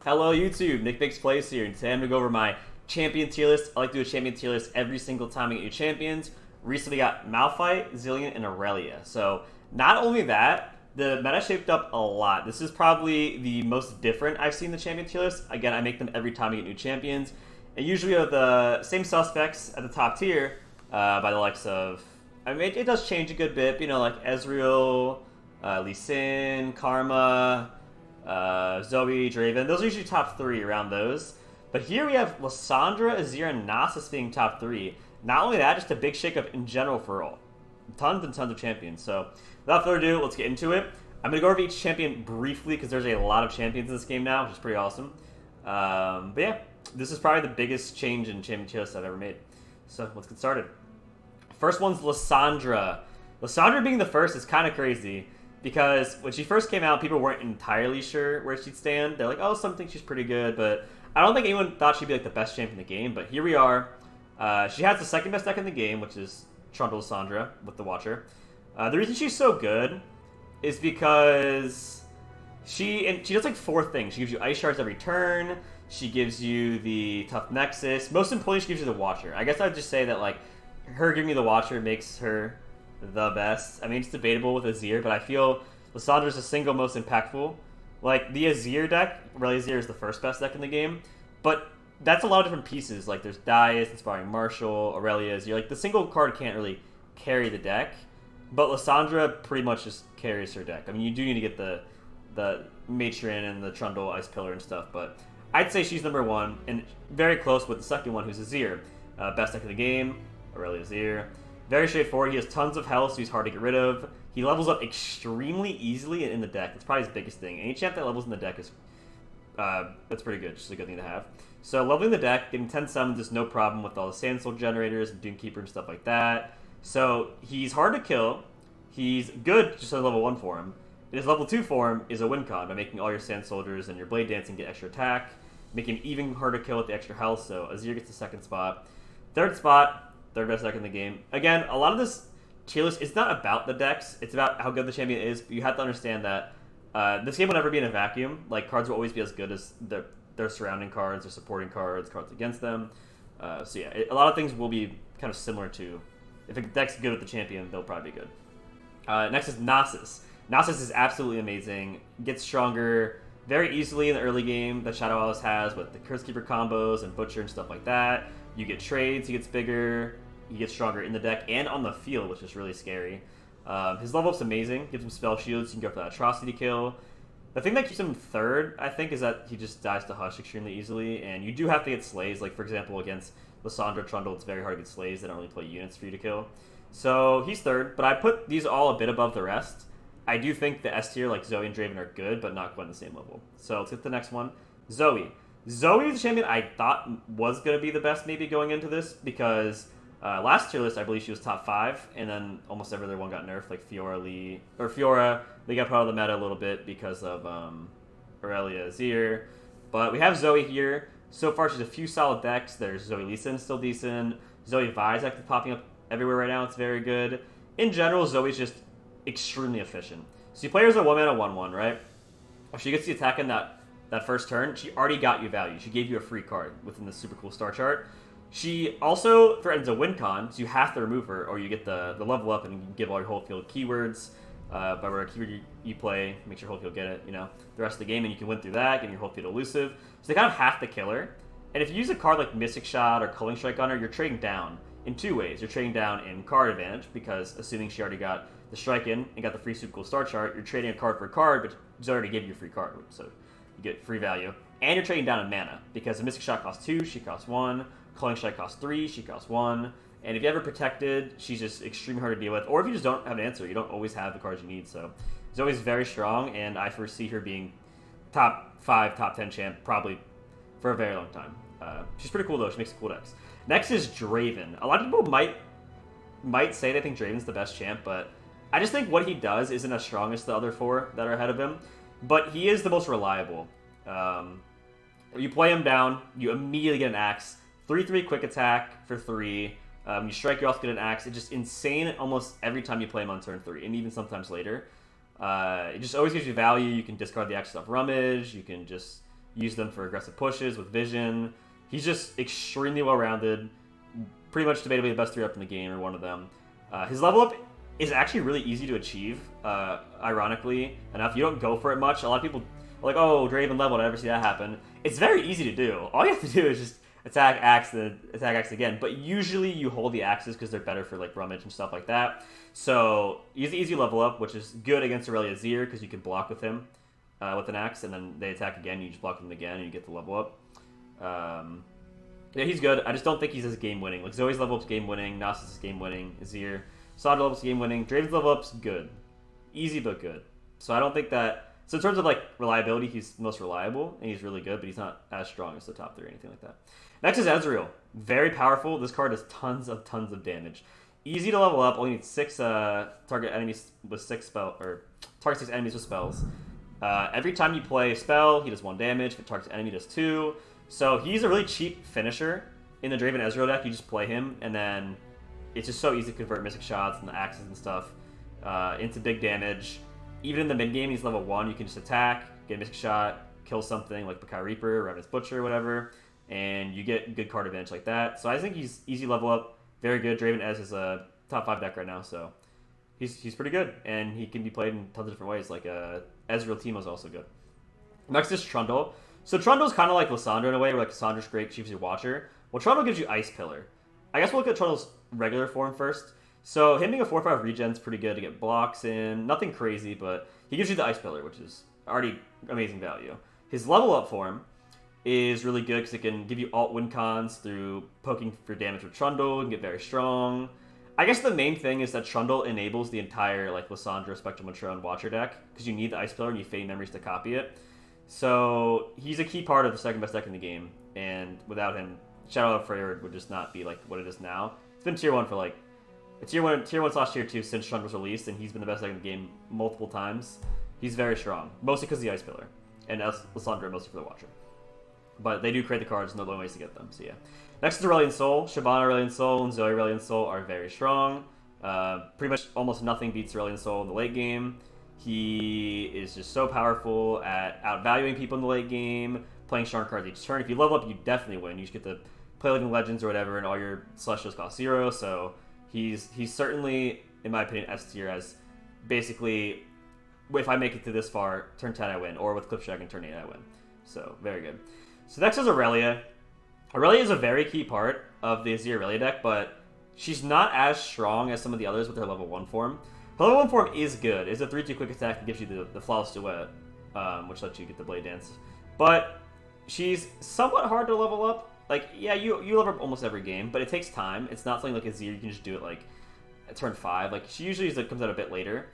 Hello YouTube, Nick Biggs Plays here, and today I'm going to go over my champion tier list. I like to do a champion tier list every single time I get new champions. Recently got Malphite, Zilean, and Irelia. So not only that, the meta shaped up a lot. This is probably the most different I've seen the champion tier list. Again, I make them every time I get new champions. And usually are the same suspects at the top tier by the likes of... I mean, it does change a good bit, but, you know, like Ezreal, Lee Karma... Zoe, Draven, those are usually top 3 around those. But here we have Lisandra, Azir, and Nasus being top 3. Not only that, just a big shakeup in general for all. Tons and tons of champions. So, without further ado, let's get into it. I'm going to go over each champion briefly because there's a lot of champions in this game now, which is pretty awesome. But yeah, this is probably the biggest change in champion tier list I've ever made. So, let's get started. First one's Lisandra. Lisandra being the first is kind of crazy. Because when she first came out, people weren't entirely sure where she'd stand. They're like, oh, some think she's pretty good, but I don't think anyone thought she'd be like the best champion in the game. But here we are. She has the second best deck in the game, which is Trundle Lisandra with the Watcher. The reason she's so good is because she does like 4 things. She gives you Ice Shards every turn. She gives you the Tough Nexus. Most importantly, she gives you the Watcher. I guess I'd just say that like her giving you the Watcher makes her the best. I mean, it's debatable with Azir, but I feel Lisandra's the single most impactful. Like, the Azir deck, Irelia Azir is the first best deck in the game, but that's a lot of different pieces. Like, there's Darius, Inspiring Marshal, Irelia Azir. Like, the single card can't really carry the deck, but Lisandra pretty much just carries her deck. I mean, you do need to get the Matron and the Trundle, Ice Pillar and stuff, but I'd say she's number 1, and very close with the second one, who's Azir. Best deck in the game, Irelia Azir. Very straightforward. He has tons of health, so he's hard to get rid of. He levels up extremely easily in the deck. That's probably his biggest thing. Any champ that levels in the deck is that's pretty good. Just a good thing to have. So leveling the deck, getting 10 summons is no problem with all the Sand Soul generators and Doomkeeper and stuff like that. So he's hard to kill. He's good just as level 1 for him. And his level 2 form is a win con by making all your Sand Soldiers and your Blade Dancing get extra attack, making him even harder to kill with the extra health. So Azir gets the second spot. Third spot, third best deck in the game. Again, a lot of this tier list is not about the decks. It's about how good the champion is. But you have to understand that this game will never be in a vacuum. Like, cards will always be as good as their surrounding cards, their supporting cards, cards against them. So yeah, a lot of things will be kind of similar to... If a deck's good with the champion, they'll probably be good. Next is Nasus. Nasus is absolutely amazing. Gets stronger very easily in the early game that Shadow Alice has with the Curse Keeper combos and Butcher and stuff like that. You get trades, he gets bigger, he gets stronger in the deck and on the field, which is really scary. His level up's amazing, gives him spell shields, you can go for that atrocity kill. The thing that keeps him third, I think, is that he just dies to Hush extremely easily, and you do have to get slays. Like, for example, against Lisandra Trundle, it's very hard to get slays. They don't really play units for you to kill. So he's third, but I put these all a bit above the rest. I do think the S tier, like Zoe and Draven, are good, but not quite on the same level. So let's get to the next one. Zoe. Zoe is a champion I thought was going to be the best maybe going into this because last tier list I believe she was top 5 and then almost every other one got nerfed like Fiora, they got put out of the meta a little bit because of Irelia Azir. But we have Zoe here. So far she's a few solid decks. There's Zoe Lee Sin still decent. Zoe Vi's actually popping up everywhere right now. It's very good. In general, Zoe's just extremely efficient. So you play her as a 1-mana 1/1, right? If she gets the attack in that first turn, she already got you value. She gave you a free card within the super cool star chart. She also threatens a win con, so you have to remove her, or you get the level up and you can give all your whole field keywords. By where keyword you play, make sure your whole field get it, you know, the rest of the game, and you can win through that, getting your whole field elusive. So they kind of have to kill her. And if you use a card like Mystic Shot or Culling Strike on her, you're trading down in 2 ways. You're trading down in card advantage, because assuming she already got the strike in and got the free super cool star chart, you're trading a card for a card, but she's already gave you a free card, so you get free value. And you're trading down in mana, because a Mystic Shot costs 2, she costs 1, Culling Strike costs 3, she costs 1, and if you have her protected, she's just extremely hard to deal with. Or if you just don't have an answer, you don't always have the cards you need, so Zoe's very strong, and I foresee her being top 5, top 10 champ, probably for a very long time. She's pretty cool though, she makes cool decks. Next is Draven. A lot of people might say they think Draven's the best champ, but I just think what he does isn't as strong as the other 4 that are ahead of him, but he is the most reliable. You play him down, you immediately get an axe, 3/3 quick attack for 3, you strike, you also get an axe. It's just insane almost every time you play him on turn 3, and even sometimes later. It just always gives you value. You can discard the axe off Rummage, you can just use them for aggressive pushes with vision. He's just extremely well-rounded, pretty much debatably the best 3-up in the game, or one of them. His level up is actually really easy to achieve, ironically enough. You don't go for it much. A lot of people are like, oh, Draven leveled, I never see that happen. It's very easy to do. All you have to do is just attack axe, then attack axe again. But usually you hold the axes because they're better for like rummage and stuff like that. So use the easy level up, which is good against Irelia Zir because you can block with him with an axe, and then they attack again, you just block them again, and you get the level up. Yeah, he's good. I just don't think he's as game-winning. Like, Zoe's level up's game-winning, Nasus is game-winning, Azir. Sod level up's game-winning, Draven's level up's good. Easy, but good. So I don't think that... So in terms of, like, reliability, he's the most reliable, and he's really good, but he's not as strong as the top 3 or anything like that. Next is Ezreal. Very powerful. This card does tons of damage. Easy to level up, only needs 6 target enemies with 6 spell... Or, target 6 enemies with spells. Every time you play a spell, he does 1 damage. If it targets an enemy, does 2. So he's a really cheap finisher in the Draven Ezreal deck. You just play him, and then it's just so easy to convert Mystic Shots and the axes and stuff into big damage. Even in the mid game, he's level 1. You can just attack, get a Mystic Shot, kill something like Bakai Reaper, Ravenous Butcher, or whatever, and you get good card advantage like that. So I think he's easy level up, very good. Draven Ez is a top 5 deck right now, so he's pretty good, and he can be played in tons of different ways. Like Ezreal Teemo is also good. Next is Trundle. So Trundle's kind of like Lisandra in a way, where like Lissandra's great, she gives you Watcher. Well, Trundle gives you Ice Pillar. I guess we'll look at Trundle's regular form first. So him being a 4/5 regen's pretty good to get blocks in. Nothing crazy, but he gives you the Ice Pillar, which is already amazing value. His level up form is really good because it can give you alt win cons through poking for damage with Trundle and get very strong. I guess the main thing is that Trundle enables the entire like Lisandra, Spectrum Matron, Watcher deck because you need the Ice Pillar and you Fade Memories to copy it. So he's a key part of the second best deck in the game, and without him, Shadow of Freyr would just not be like what it is now. It's been tier 1 for like tier 1/tier 2 since Trundle was released, and he's been the best deck in the game multiple times. He's very strong, mostly because of the Ice Pillar, and Lisandra mostly for the Watcher. But they do create the cards, and there are ways to get them. So yeah. Next is Aurelion Sol. Shyvana Aurelion Sol and Zoe Aurelion Sol are very strong. Pretty much almost nothing beats Aurelion Sol in the late game. He is just so powerful at outvaluing people in the late game, playing strong cards each turn. If you level up, you definitely win. You just get to play Living Legends or whatever, and all your Celestials cost 0. So he's certainly, in my opinion, S tier as basically, if I make it to this far, turn 10 I win, or with Clip Dragon turn 8 I win. So very good. So next is Irelia. Irelia is a very key part of the Azir Irelia deck, but she's not as strong as some of the others with her level 1 form. Her level 1 form is good. It's a 3/2 quick attack that gives you the Flawless Duet, which lets you get the Blade Dance. But she's somewhat hard to level up. Like, yeah, you level up almost every game, but it takes time. It's not something like Azir, you can just do it like at turn 5. Like, she usually comes out a bit later.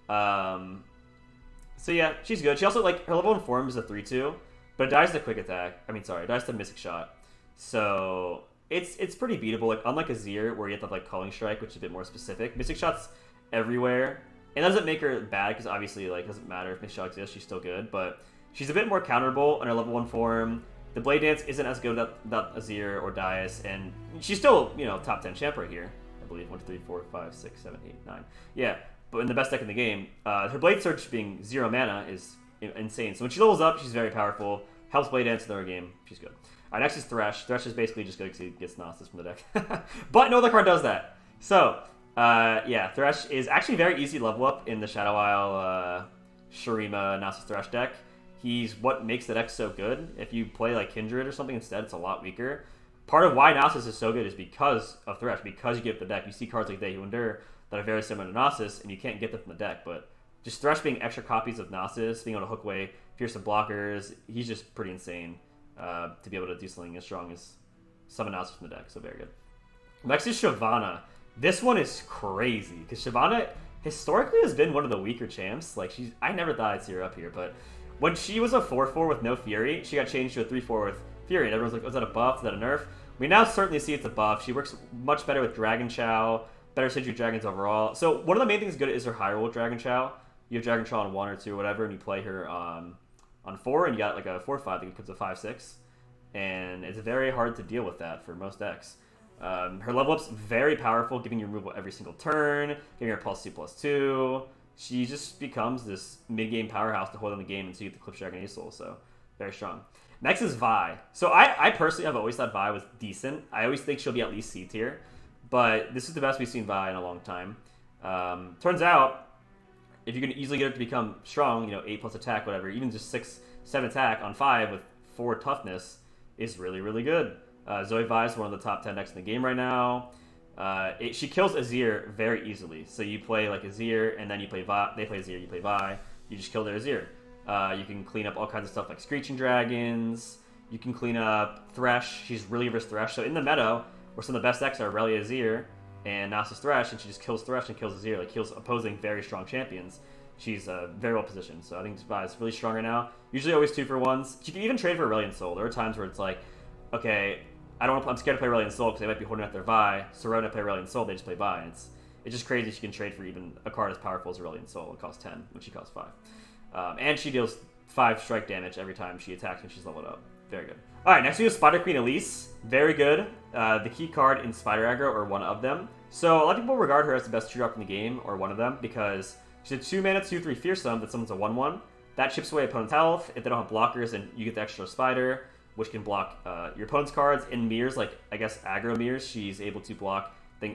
So yeah, she's good. She also, like, her level 1 form is a 3/2, but it dies to quick attack. I mean, sorry, it dies to Mystic Shot. So it's pretty beatable. Like, unlike Azir, where you have to have, like, Culling Strike, which is a bit more specific. Mystic Shot's everywhere. It doesn't make her bad, because obviously, like, it doesn't matter if Mystic Shot exists, she's still good, but she's a bit more counterable in her level 1 form. The Blade Dance isn't as good without Azir or Darius, and she's still, you know, top 10 champ right here, I believe. 1, 2, 3, 4, 5, 6, 7, 8, 9. Yeah, but in the best deck in the game, her Blade Surge being 0 mana is insane. So when she levels up, she's very powerful. Helps Blade Dance in her game. She's good. Alright, next is Thrash. Thrash is basically just good because he gets Nasus from the deck. But no other card does that. So, yeah, Thrash is actually very easy to level up in the Shadow Isle Shurima Nasus Thrash deck. He's what makes the deck so good. If you play like Kindred or something instead, it's a lot weaker. Part of why Nasus is so good is because of Thrash, because you get the deck. You see cards like They Who Endure that are very similar to Nasus, and you can't get them from the deck, but just Thrash being extra copies of Nasus, being able to hook away, pierce some blockers, he's just pretty insane to be able to do something as strong as summon Nasus from the deck, so very good. Next is Shyvana. This one is crazy, because Shyvana historically has been one of the weaker champs. Like, I never thought I'd see her up here, but when she was a 4/4 with no Fury, she got changed to a 3/4 with Fury, and everyone's like, was that a buff? Is that a nerf? We now certainly see it's a buff. She works much better with Dragon Chow, better synergy with dragons overall. So one of the main things good is her high roll with Dragon Chow. You have Dragon Chow on 1 or 2 or whatever, and you play her on 4, and you got like a 4/5 that becomes a 5/6. And it's very hard to deal with that for most decks. Her level up's very powerful, giving you removal every single turn, giving her +2/+2. She just becomes this mid-game powerhouse to hold in the game until you get the Clip Dragon Ace Soul, so very strong. Next is Vi. So I personally have always thought Vi was decent. I always think she'll be at least C tier, but this is the best we've seen Vi in a long time. Turns out, if you can easily get it to become strong, 8 plus attack, whatever, even just 6, 7 attack on 5 with 4 toughness is really, really good. Zoeva is one of the top 10 decks in the game right now. She kills Azir very easily. So you play like Azir, and then you play Vi. They play Azir, you play Vi. You just kill their Azir. You can clean up all kinds of stuff like Screeching Dragons. You can clean up Thrash. She's really versus Thrash. So in the meta, where some of the best decks are Irelia Azir and Nasus Thrash, and she just kills Thrash and kills Azir, like kills opposing very strong champions. She's very well positioned. So I think Vi is really strong right now. Usually always 2-for-1s. She can even trade for Aurelion Soul. There are times where it's like, okay, I'm scared to play Aurelion Soul because they might be holding out their Vi. So rather than play Aurelion Soul, they just play Vi. And it's just crazy she can trade for even a card as powerful as Aurelion Soul. It costs 10 when she costs 5. And she deals 5 strike damage every time she attacks when she's leveled up. Very good. Alright, next we have Spider Queen Elise. Very good. The key card in Spider Aggro, or one of them. So a lot of people regard her as the best 2-drop in the game, or one of them, because she's a 2-mana 2/3 Fearsome that summons a 1/1. That chips away opponent's health. If they don't have blockers, then you get the extra Spider, which can block your opponent's cards. In mirrors, like, I guess, aggro mirrors, she's able to block the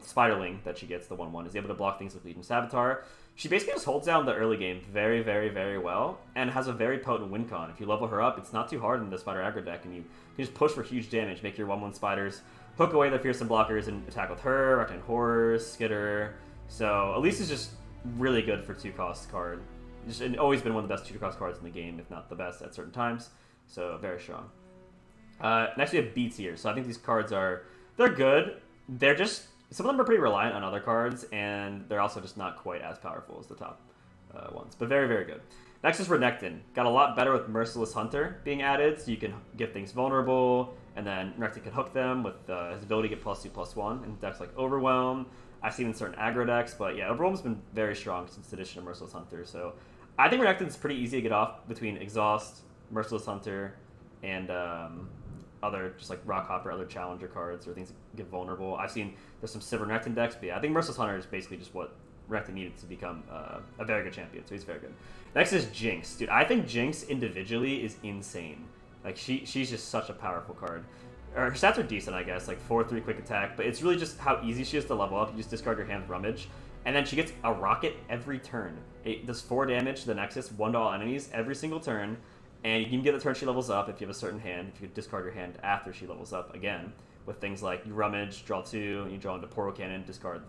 Spiderling that she gets, the 1/1, is able to block things with Legion Savitar. She basically just holds down the early game very, very, very well, and has a very potent win con. If you level her up, it's not too hard in the Spider aggro deck, and you can just push for huge damage, make your 1/1 Spiders, hook away the Fearsome blockers, and attack with her, Rectan Horrors, Skitter. So Elise is just really good for 2-cost card. Just always been one of the best 2-cost cards in the game, if not the best at certain times. So very strong. Next we have B tier. So I think these cards they're good. They're just, some of them are pretty reliant on other cards, and they're also just not quite as powerful as the top ones. But very, very good. Next is Renekton. Got a lot better with Merciless Hunter being added, so you can get things vulnerable, and then Renekton can hook them with his ability to get +2/+1 in decks like Overwhelm. I've seen in certain aggro decks, but yeah, Overwhelm's been very strong since the addition of Merciless Hunter. So I think Renekton's pretty easy to get off between Exhaust, Merciless Hunter, and other just like Rock Hopper, other challenger cards or things that get vulnerable. I've seen there's some Silver Renekton decks, but yeah, I think Merciless Hunter is basically just what Renekton needed to become a very good champion, so he's very good. Next is Jinx. Dude, I think Jinx individually is insane. Like, she's just such a powerful card. Her stats are decent, I guess, like 4/3 quick attack, but it's really just how easy she is to level up. You just discard your hand with Rummage, and then she gets a Rocket every turn. It does 4 damage to the Nexus, 1 to all enemies every single turn, and you can get the turn she levels up if you have a certain hand, if you could discard your hand after she levels up again, with things like you Rummage, draw 2, and you draw into Portal Cannon, discard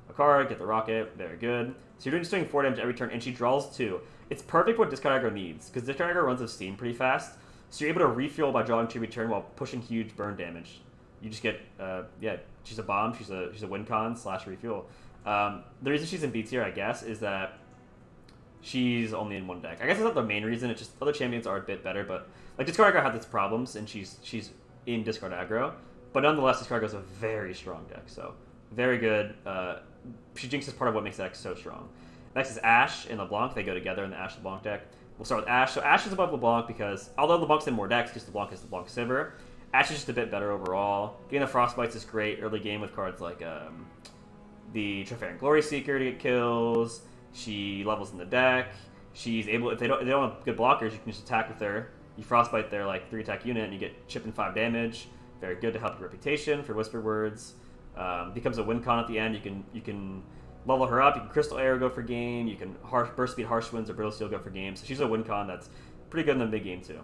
a card, get the Rocket, very good. So you're just doing 4 damage every turn, and she draws 2. It's perfect what Discard Aggro needs, because Discard Aggro runs out of steam pretty fast, so you're able to refuel by drawing 2 every turn while pushing huge burn damage. You just get, she's a bomb, she's a win con / refuel. The reason she's in B tier, I guess, is that she's only in one deck. I guess it's not the main reason, it's just other champions are a bit better, but like Discard Aggro has its problems, and she's in Discard Aggro, but nonetheless, Discard Aggro is a very strong deck, so very good. Jinx is part of what makes the deck so strong. Next is Ashe and LeBlanc. They go together in the Ashe LeBlanc deck. We'll start with Ashe. So Ashe is above LeBlanc because, although LeBlanc's in more decks, just LeBlanc is LeBlanc Sivir, Ashe is just a bit better overall. Getting the Frostbites is great early game with cards like the Trifarian Glory Seeker to get kills. She levels in the deck. She's able, if they don't have good blockers, you can just attack with her. You Frostbite their like 3-attack unit, and you get chip and 5 damage. Very good to help your reputation for Whisper Words. Becomes a win con at the end. You can level her up. You can Crystal Arrow go for game. You can Burst Speed Harsh Winds or Brittle Steel go for game. So she's a win con that's pretty good in the mid game too.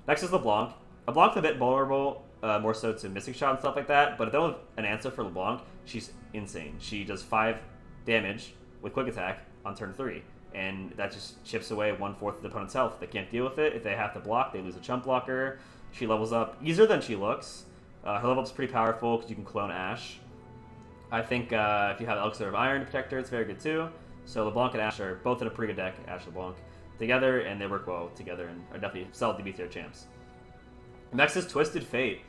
Next is LeBlanc. LeBlanc's a bit vulnerable, more so to Mystic Shot and stuff like that. But if they don't have an answer for LeBlanc, she's insane. She does 5 damage with Quick Attack on turn 3. And that just chips away 1/4 of the opponent's health. They can't deal with it. If they have to block, they lose a chump blocker. She levels up easier than she looks. Her level up's pretty powerful because you can clone Ashe. I think if you have Elixir of Iron to protect her, it's very good too. So LeBlanc and Ashe are both in a pretty good deck, Ashe LeBlanc, together, and they work well together and are definitely solid DB tier champs. Next is Twisted Fate.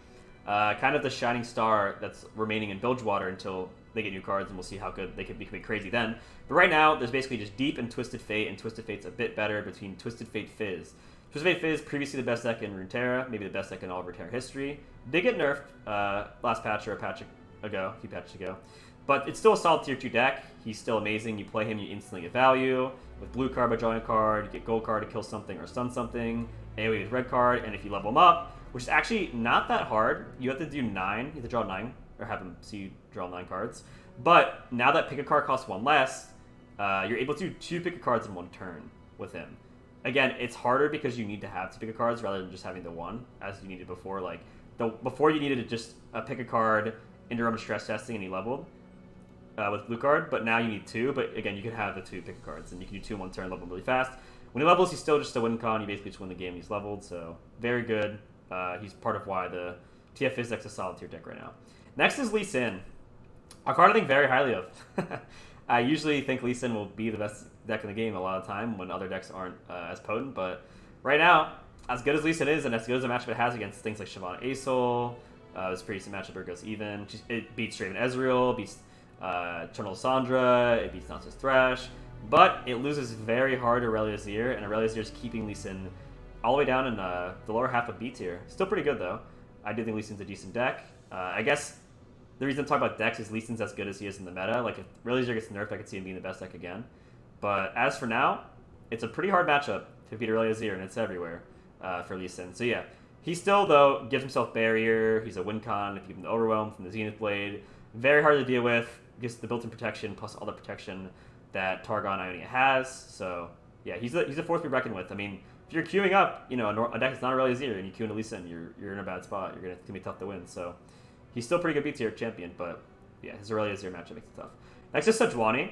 Kind of the shining star that's remaining in Bilgewater until they get new cards, and we'll see how good they can be crazy then. But right now, there's basically just Deep and Twisted Fate, and Twisted Fate's a bit better between Twisted Fate Fizz. Twisted Fate Fizz, previously the best deck in Runeterra, maybe the best deck in all of Runeterra history. Did get nerfed last patch or a few patches ago. But it's still a solid tier 2 deck. He's still amazing. You play him, you instantly get value. With blue card by drawing a card, you get gold card to kill something or stun something. AoE with red card, and if you level him up, which is actually not that hard, you have to do 9. You have to draw 9, or have him see you draw 9 cards. But now that pick a card costs 1 less, you're able to do 2 pick a cards in 1 turn with him. Again, it's harder because you need to have 2 pick a cards rather than just having the 1, as you needed before. Like, before you needed to just pick a card into Roman stress testing and he leveled with blue card, but now you need 2. But again, you can have the 2 pick a cards, and you can do 2 in 1 turn, level really fast. When he levels, he's still just a win con. You basically just win the game. He's leveled, so very good. He's part of why the TF Physics is a solid tier deck right now. Next is Lee Sin. A card I think very highly of. I usually think Lee Sin will be the best deck in the game a lot of the time when other decks aren't as potent, but right now, as good as Lee Sin is, and as good as the matchup it has against things like Shyvana Asol, it's a pretty decent matchup where it goes even. It beats Draven Ezreal, beats Trundle Lisandra, it beats Nasus Thrash, but it loses very hard to Irelia Azir, and Irelia Azir is keeping Lee Sin all the way down in the lower half of B tier. Still pretty good though. I do think Lee Sin's a decent deck. I guess the reason I'm talking about decks is Lee Sin's as good as he is in the meta. Like, if Irelia Azir gets nerfed, I could see him being the best deck again. But as for now, it's a pretty hard matchup to beat Irelia Azir, and it's everywhere for Lee Sin. So yeah, he still, though, gives himself barrier. He's a win con if you give him the overwhelm from the Zenith Blade. Very hard to deal with. Gives the built-in protection plus all the protection that Targon Ionia has. So yeah, he's a force to be reckoned with. I mean, if you're queuing up, you know, a deck that's not Irelia Azir and you queue into Lee Sin, you're in a bad spot. It's gonna be tough to win. So he's still pretty good B tier champion, but yeah, his Irelia Azir matchup makes it tough. Next is Sejuani.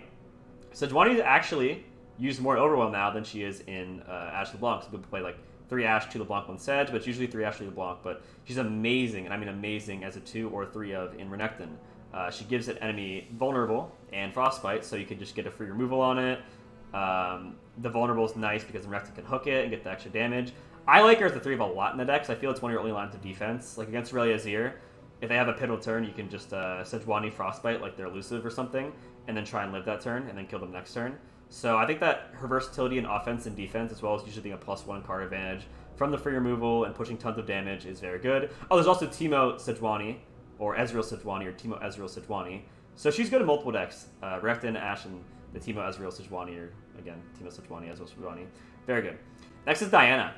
Sejuani is actually used more overwhelm now than she is in Ashe LeBlanc. So people play like 3 Ashe, 2 LeBlanc, 1 Sedge, but it's usually 3 Ashe, 2 LeBlanc. But she's amazing, and I mean amazing, as a 2 or 3 of in Renekton. She gives an enemy vulnerable and frostbite, so you can just get a free removal on it. The vulnerable is nice because Renekton can hook it and get the extra damage. I like her as the 3 of a lot in the deck, because I feel it's one of your only lines of defense. Like against Irelia Azir, if they have a pivotal turn, you can just Sejuani frostbite like they're elusive or something, and then try and live that turn, and then kill them next turn. So I think that her versatility in offense and defense, as well as usually being a +1 card advantage from the free removal and pushing tons of damage, is very good. Oh, there's also Teemo Sejuani, or Ezreal Sejuani, or Teemo Ezreal Sejuani. So she's good in multiple decks. Renekton, Ashe, and the Teemo Ezreal Sejuani, or again, Teemo Sejuani, Ezreal Sejuani. Very good. Next is Diana.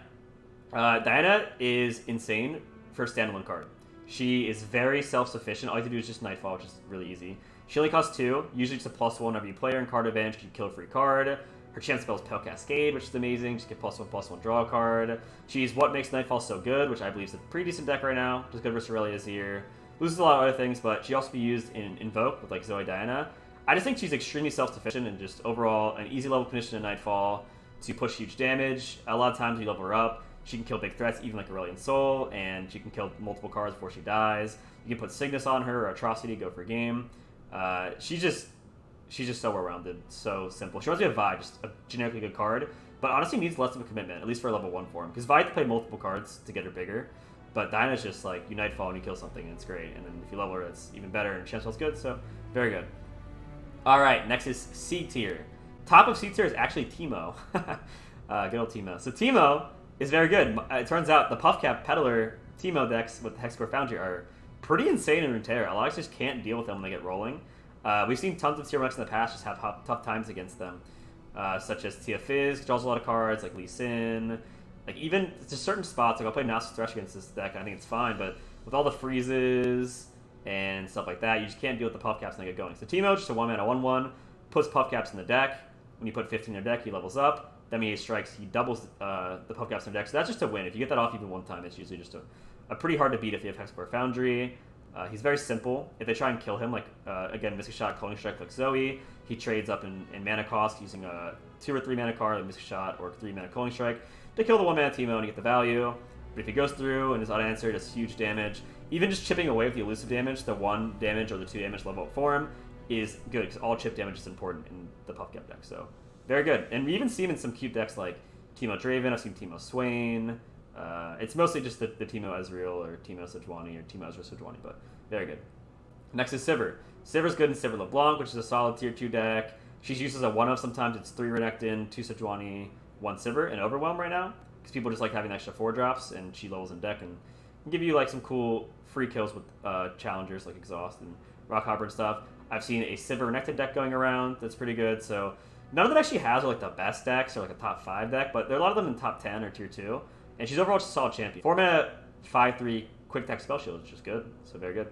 Diana is insane for a standalone card. She is very self-sufficient. All you have to do is just Nightfall, which is really easy. She only costs 2, usually just a +1 whenever you play her in card advantage. You kill a free card. Her chance spell is Pale Cascade, which is amazing. Just get +1/+1 draw a card. She's what makes Nightfall so good, which I believe is a pretty decent deck right now. Just good versus Irelia Azir. Loses a lot of other things, but she also be used in Invoke with like Zoe Diana. I just think she's extremely self-sufficient and just overall an easy level condition in Nightfall to push huge damage. A lot of times you level her up, she can kill big threats, even like Aurelion Soul, and she can kill multiple cards before she dies. You can put Cygnus on her or Atrocity, go for a game. She's just so well-rounded, so simple. She reminds me of Vi, just a generically good card, but honestly needs less of a commitment, at least for a level 1 form. Because Vi has to play multiple cards to get her bigger, but Diana's just like, you Nightfall and you kill something, and it's great. And then if you level her, it's even better, and chance spell's good, so very good. Alright, next is C tier. Top of C tier is actually Teemo. Good old Teemo. So Teemo is very good. It turns out the Puffcap Peddler Teemo decks with Hexcore Foundry are pretty insane in Runeterra. A lot of us just can't deal with them when they get rolling. We've seen tons of tier 1 decks in the past just have tough times against them, such as Tia Fizz, draws a lot of cards, like Lee Sin. Like, even to certain spots, like I'll play Nasus Thrash against this deck, and I think it's fine, but with all the freezes and stuff like that, you just can't deal with the Puffcaps and they get going. So Teemo, just a 1-mana 1/1, puts Puffcaps in the deck. When you put 15 in your deck, he levels up. Then when he strikes, he doubles the Puffcaps in the deck. So that's just a win. If you get that off even one time, it's usually just a pretty hard to beat if you have Hexcore Foundry. He's very simple. If they try and kill him, like, again, Mystic Shot, Cloning Strike like Zoe, he trades up in mana cost using a 2 or 3 mana card, like Mystic Shot, or 3 mana Cloning Strike, to kill the 1-mana Teemo and get the value. But if he goes through and is unanswered, does huge damage. Even just chipping away with the elusive damage, the 1 damage or the 2 damage level up for him, is good, because all chip damage is important in the Puffcap deck, so very good. And we even see him in some cute decks like Teemo Draven, I've seen Teemo Swain. It's mostly just the Teemo Ezreal or Teemo Sejuani or Teemo Ezreal Sejuani, but very good. Next is Sivir. Sivir's good in Sivir LeBlanc, which is a solid tier 2 deck. She's used as a 1-of sometimes. It's 3 Renekton, 2 Sejuani, 1 Sivir in Overwhelm right now, because people just like having extra 4 drops, and she levels in deck and can give you like some cool free kills with challengers like Exhaust and Rockhopper and stuff. I've seen a Sivir Renekton deck going around that's pretty good, so none of the decks she has are like the best decks or like a top 5 deck, but there are a lot of them in top 10 or tier 2. And she's overall just a solid champion. 4 mana, 5/3 quick attack spell shield, which is good. So very good.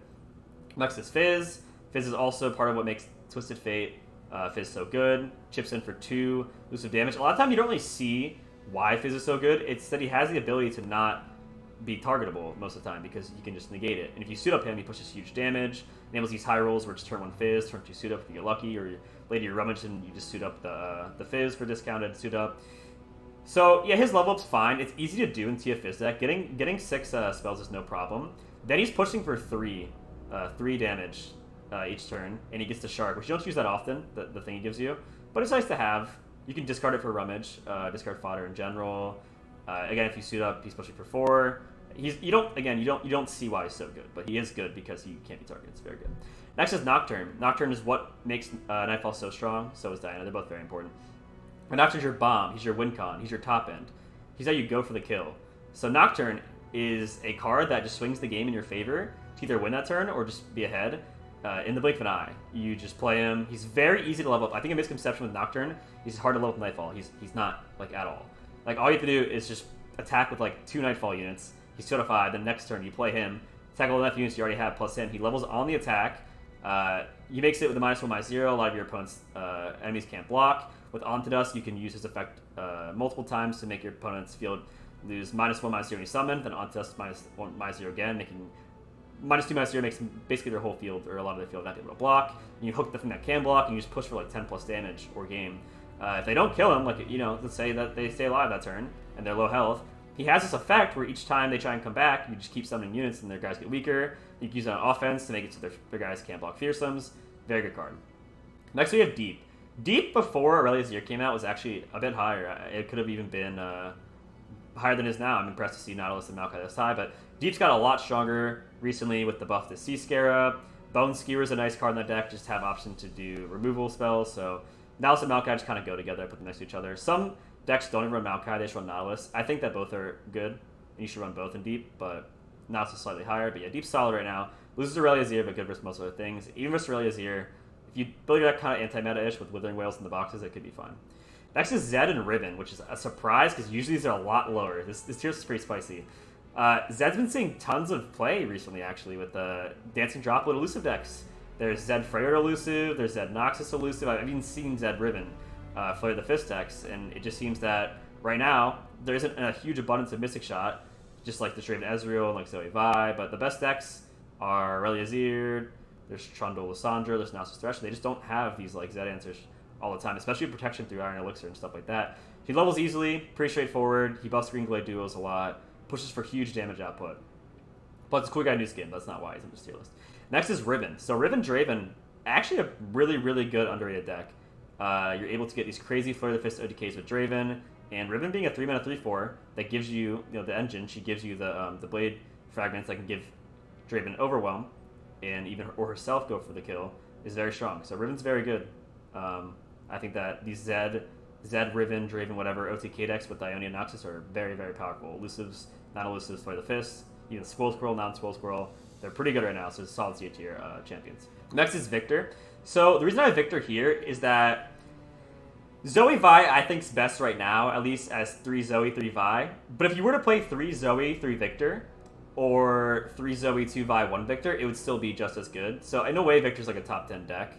Next is Fizz. Fizz is also part of what makes Twisted Fate Fizz so good. Chips in for 2 elusive damage. A lot of time you don't really see why Fizz is so good. It's that he has the ability to not be targetable most of the time because you can just negate it. And if you suit up him, he pushes huge damage. Enables these high rolls where it's turn 1 Fizz, turn 2 suit up if you get lucky, or later you rummage and you just suit up the Fizz for discounted suit up. So yeah, his level up's fine. It's easy to do in TF Fizz deck. Getting 6 spells is no problem. Then he's pushing for 3 damage each turn, and he gets the Shark, which you don't use that often, the thing he gives you. But it's nice to have. You can discard it for rummage, discard fodder in general. Again, if you suit up, he's pushing for 4. You don't see why he's so good, but he is good because he can't be targeted. It's very good. Next is Nocturne. Nocturne is what makes Nightfall so strong. So is Diana. They're both very important. But Nocturne's your bomb. He's your win con. He's your top end. He's how you go for the kill. So Nocturne is a card that just swings the game in your favor to either win that turn or just be ahead in the blink of an eye. You just play him. He's very easy to level up. I think a misconception with Nocturne, he's hard to level up with Nightfall. He's not, like, at all. Like, all you have to do is just attack with, like, 2 Nightfall units. He's 2 out of 5. Then next turn, you play him. Attack all the enough units you already have plus him. He levels on the attack. He makes it with a -1/-0. A lot of your opponent's enemies can't block. With Ontidus, you can use his effect multiple times to make your opponent's field lose -1/-0 when you summon. Then Ontidus -1/-0 again, making -2/-0 makes basically their whole field, or a lot of their field, not be able to block. And you hook the thing that can block, and you just push for like 10 plus damage or game. If they don't kill him, like, you know, let's say that they stay alive that turn, and they're low health, he has this effect where each time they try and come back, you just keep summoning units and their guys get weaker. You can use it on offense to make it so their guys can't block fearsomes. Very good card. Next we have Deep. Deep before Aurelia's Year came out was actually a bit higher. It could have even been higher than it is now. I'm impressed to see Nautilus and Malphite this high, but Deep's got a lot stronger recently with the buff to Sea Scarab. Bone Skewer is a nice card in the deck, just have option to do removal spells, so Nautilus and Malphite just kind of go together, put them next to each other. Some decks don't even run Malphite, they just run Nautilus. I think that both are good, and you should run both in Deep, but Nautilus is slightly higher. But yeah, Deep's solid right now. Loses Aurelia's Ear, but good versus most other things. Even versus Aurelia's Ear, if you build your deck kind of anti-meta-ish with Withering Whales in the boxes, it could be fun. Next is Zed and Riven, which is a surprise because usually these are a lot lower. This tier is pretty spicy. Zed's been seeing tons of play recently, actually, with Dancing Droplet elusive decks. There's Zed Freyr elusive, there's Zed Noxus elusive. I've even seen Zed Riven Flare the Fist decks, and it just seems that right now there isn't a huge abundance of Mystic Shot, just like the Draven Ezreal and like Zoeva, but the best decks are Irelia's Ear, there's Trundle, Lisandra, there's Nasus Thrash. They just don't have these like Zed answers all the time, especially with protection through Iron Elixir and stuff like that. He levels easily, pretty straightforward. He buffs Green Glade duos a lot, pushes for huge damage output. Plus, it's a cool guy new skin, but that's not why he's in this tier list. Next is Riven. So Riven Draven, actually a really, really good underrated deck. You're able to get these crazy Flare the Fist OTKs with Draven, and Riven being a 3-mana 3/4 that gives you, the engine, she gives you the blade fragments that can give Draven Overwhelm, and even or herself go for the kill, is very strong. So Riven's very good. I think that these Zed, Riven, Draven, whatever OTK decks with Ionia and Noxus are very, very powerful. Elusives, non-elusives, Flare the Fist, even Squirrel Squirrel, non-Squirrel Squirrel. They're pretty good right now, so it's solid C tier champions. Next is Victor. So the reason I have Victor here is that Zoe Vi I think is best right now, at least as 3 Zoe, 3 Vi. But if you were to play 3 Zoe, 3 Victor, or 3 Zoe, 2 Vi, 1 Victor, it would still be just as good. So in a way, Victor's like a top 10 deck,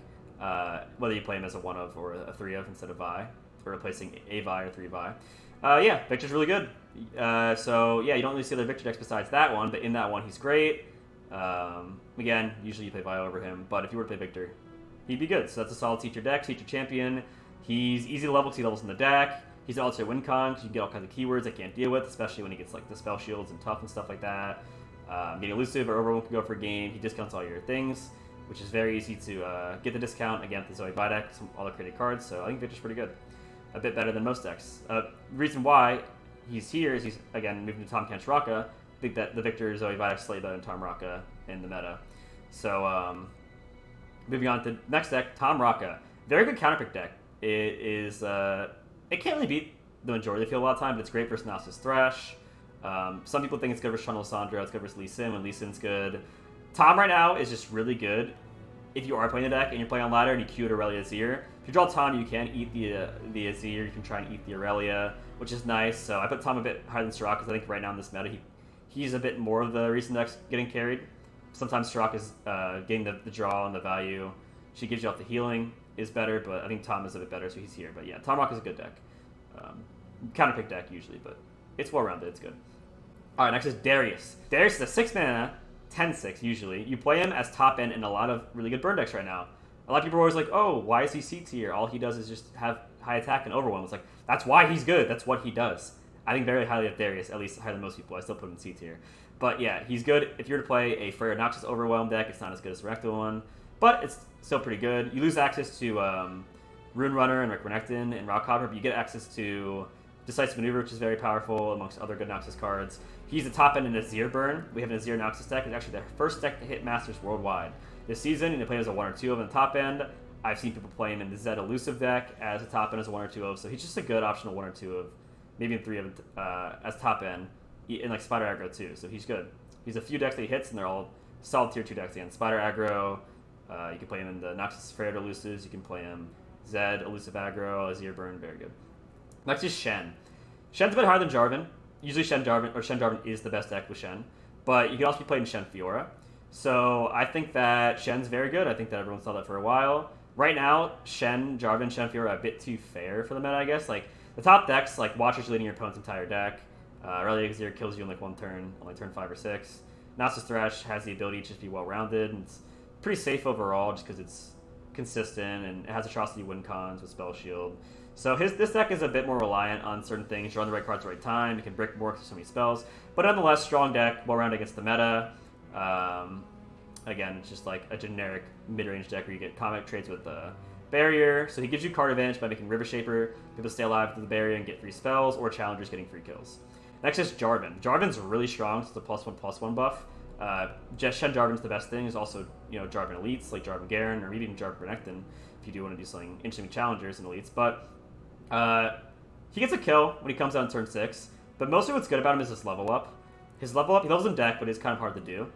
whether you play him as a 1 of or a 3 of instead of Vi, or replacing a Vi or 3 Vi. Yeah, Victor's really good. So yeah, you don't really see other Victor decks besides that one, but in that one he's great. Again, usually you play Vi over him, but if you were to play Victor, he'd be good. So that's a solid teacher deck, teacher champion. He's easy to level because he levels in the deck. He's an alternate win con because you can get all kinds of keywords I can't deal with, especially when he gets like the spell shields and tough and stuff like that. Getting elusive or overwhelm can go for a game. He discounts all your things, which is very easy to get the discount against the Zoe Vi deck, some other created cards. So I think Victor's pretty good, a bit better than most decks. Reason why he's here is he's again moving to Tom Kench Raka. I think that the Victor Zoe Vi deck is slightly better than Tom Raka in the meta. So moving on to the next deck, Tom Raka, very good counterpick deck. It is it can't really beat the majority of the field a lot of time, but it's great versus Nasus Thrash. Some people think it's good versus Trundle Lisandra, it's good versus Lee Sin when Lee Sin's good. Tom right now is just really good. If you are playing the deck and you're playing on ladder and you queue at Aurelia's Ear, If you draw Tom, you can eat the Azir. You can try and eat the Irelia, which is nice. So I put Tom a bit higher than Sirach because I think right now in this meta, he's a bit more of the recent decks getting carried. Sometimes Sirach is getting the draw and the value. She gives you off the healing is better, but I think Tom is a bit better, so he's here. But yeah, Tom Rock is a good deck. Counter pick deck usually, but it's well-rounded. It's good. All right, next is Darius. Darius is a 6 mana, 10/6 usually. You play him as top end in a lot of really good burn decks right now. A lot of people are always like, oh, why is he C tier? All he does is just have high attack and overwhelm. It's like, that's why he's good. That's what he does. I think very highly of Darius, at least higher than most people. I still put him in C tier. But yeah, he's good. If you were to play a Freya Noxus Overwhelm deck, it's not as good as the Renekton one, but it's still pretty good. You lose access to Rune Runner and Renekton and Rock Hopper, but you get access to Decisive Maneuver, which is very powerful, amongst other good Noxus cards. He's the top end in Azir burn. We have an Azir Noxus deck. It's actually the first deck to hit Masters worldwide this season, and they play as a 1 or 2 of in the top end. I've seen people play him in the Zed Elusive deck as a top end as a 1 or 2 of, so he's just a good optional 1 or 2 of, maybe in 3 of as top end, in like Spider Aggro too, so he's good. He's a few decks that he hits, and they're all solid tier 2 decks again. Spider Aggro, you can play him in the Noxus Freya Elusives, you can play him Zed, Elusive Aggro, Azir Burn, very good. Next is Shen. Shen's a bit higher than Jarvan. Usually Shen Jarvan is the best deck with Shen, but you can also be playing Shen Fiora. So I think that Shen's very good. I think that everyone saw that for a while. Right now, Shen, Jarvan, Shen Fiora are a bit too fair for the meta, I guess. Like, the top decks, like, Watcher's leading your opponent's entire deck. Irelia Azir kills you in like 1 turn, only turn 5 or 6. Nasus Thrash has the ability to just be well-rounded, and it's pretty safe overall just because it's consistent, and it has Atrocity win cons with Spell Shield. So this deck is a bit more reliant on certain things. You're on the right cards at the right time. You can brick more because so many spells. But nonetheless, strong deck, well-rounded against the meta. Again, it's just like a generic mid-range deck where you get comic trades with Barrier. So he gives you card advantage by making River Shaper, people stay alive with the Barrier and get free spells, or challengers getting free kills. Next is Jarvan. Jarvan's really strong. It's the +1/+1 buff. Just Shen Jarvan's the best thing. There's also, Jarvan Elites, like Jarvan Garen, or maybe even Jarvan Renekton, if you do want to do something interesting with challengers and Elites. But he gets a kill when he comes out in turn 6. But mostly what's good about him is his level up. His level up, he levels in deck, but it's kind of hard to do.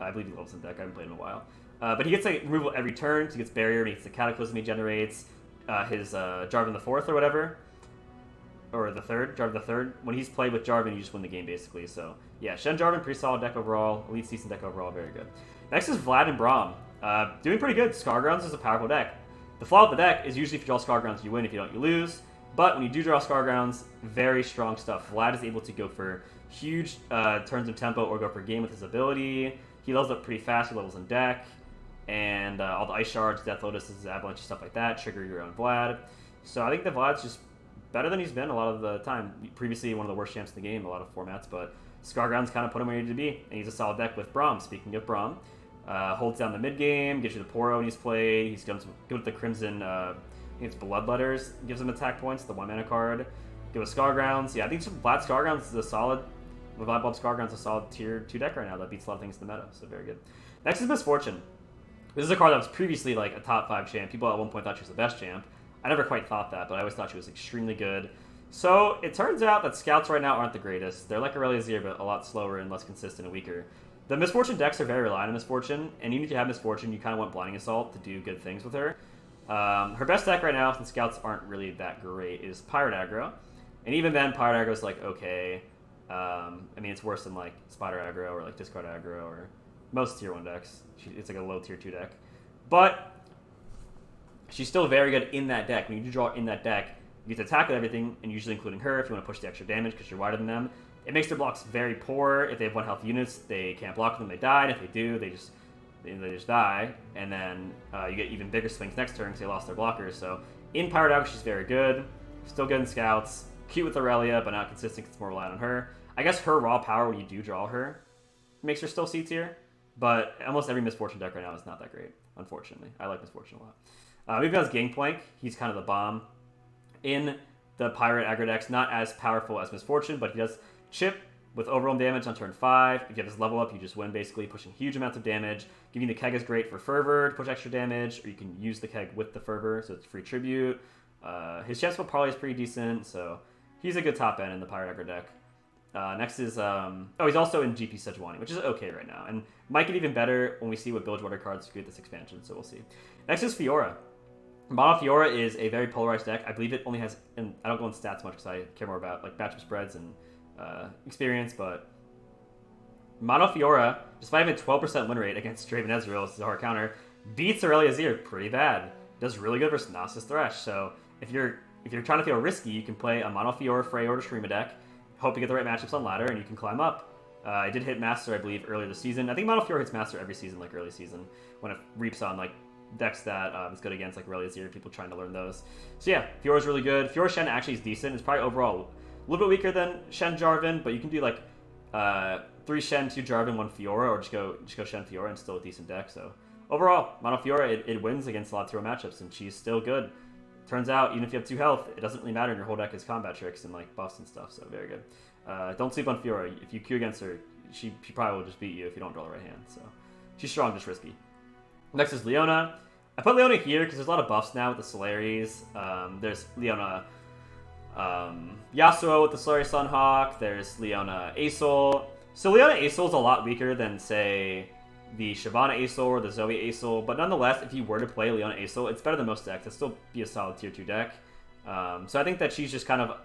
I believe he levels in deck. I haven't played him in a while. But he gets like removal every turn. So he gets Barrier, and he gets the Cataclysm he generates. His Jarvan the 4th or whatever. Or the 3rd, Jarvan the 3rd. When he's played with Jarvan, you just win the game, basically. So, yeah, Shen Jarvan, pretty solid deck overall. Elite decent deck overall, very good. Next is Vlad and Braum. Doing pretty good. Scargrounds is a powerful deck. The flaw of the deck is usually if you draw Scargrounds, you win. If you don't, you lose. But when you do draw Scargrounds, very strong stuff. Vlad is able to go for huge turns of tempo or go for game with his ability. He levels up pretty fast. He levels in deck. And all the Ice Shards, Death Lotuses, Avalanche, stuff like that trigger your own Vlad. So I think that Vlad's just better than he's been a lot of the time. Previously, one of the worst champs in the game, a lot of formats, but Scargrounds kind of put him where he needed to be, and he's a solid deck with Braum. Speaking of Braum, holds down the mid game, gives you the Poro when he's played. He's good with the Crimson, I think it's Bloodletters, gives him attack points, the 1 mana card. Good with Scargrounds. Yeah, I think Vlad Scargrounds is a solid, Vlad Bob Scargrounds is a solid tier 2 deck right now that beats a lot of things in the meta, so very good. Next is Misfortune. This is a card that was previously like a top 5 champ. People at one point thought she was the best champ. I never quite thought that, but I always thought she was extremely good. So it turns out that scouts right now aren't the greatest. They're like Irelia Azir, but a lot slower and less consistent and weaker. The Misfortune decks are very reliant on Misfortune, and even if you have Misfortune, you kind of want Blinding Assault to do good things with her. Her best deck right now, since scouts aren't really that great, is Pirate Aggro. And even then, Pirate Aggro is like okay. I mean, it's worse than like Spider Aggro or like Discard Aggro or most tier 1 decks. It's like a low tier 2 deck. But she's still very good in that deck. When you do draw in that deck, you get to attack with everything, and usually including her if you want to push the extra damage because you're wider than them. It makes their blocks very poor. If they have 1 health units, they can't block them, they die. And if they do, they just die. And then you get even bigger swings next turn because they lost their blockers. So in Pirate Aggro, she's very good. Still good in Scouts. Cute with Irelia, but not consistent because it's more reliant on her. I guess her raw power when you do draw her makes her still C tier. But almost every Misfortune deck right now is not that great, unfortunately. I like Misfortune a lot. Maybe as Gangplank, he's kind of the bomb. In the Pirate Aggro decks, not as powerful as Misfortune, but he does chip with overwhelm damage on turn 5. If you have his level up, you just win, basically, pushing huge amounts of damage. Giving the Keg is great for Fervor to push extra damage, or you can use the Keg with the Fervor, so it's free tribute. His chance for Parley is pretty decent, so he's a good top end in the Pirate Aggro deck. Next is, he's also in GP Sejuani, which is okay right now, and might get even better when we see what Bilgewater cards do at this expansion, so we'll see. Next is Fiora. Mono Fiora is a very polarized deck. I believe it only has, and I don't go in stats much because I care more about like matchup spreads and experience, but Mono Fiora, despite having a 12% win rate against Draven Ezreal, this is a hard counter, beats Irelia Azir pretty bad. Does really good versus Nasus Thrash. So if you're trying to feel risky, you can play a Mono Fiora Frey or Shreema deck, hope you get the right matchups on ladder, and you can climb up. I did hit Master, I believe, earlier this season. I think Mono Fiora hits Master every season, like early season, when it reaps on like decks that is good against like Irelia Azir, people trying to learn those. So yeah, Fiora's really good. Fiora Shen actually is decent. It's probably overall a little bit weaker than Shen Jarvan, but you can do like 3 Shen, 2 Jarvan, 1 Fiora, or just go Shen Fiora and still a decent deck. So overall, Mono Fiora, it wins against a lot of 2 matchups, and she's still good. Turns out, even if you have 2 health, it doesn't really matter, and your whole deck is combat tricks and like buffs and stuff, so very good. Don't sleep on Fiora. If you queue against her, she probably will just beat you if you don't draw the right hand, so she's strong, just risky. Next is Leona. I put Leona here because there's a lot of buffs now with the Solaris. There's Leona Yasuo with the Solaris Sunhawk. There's Leona Aesol. So Leona Aesol is a lot weaker than, say, the Shyvana Aesol or the Zoe Aesol, but nonetheless, if you were to play Leona Aesol, it's better than most decks. It'd still be a solid tier 2 deck. So I think that she's just kind of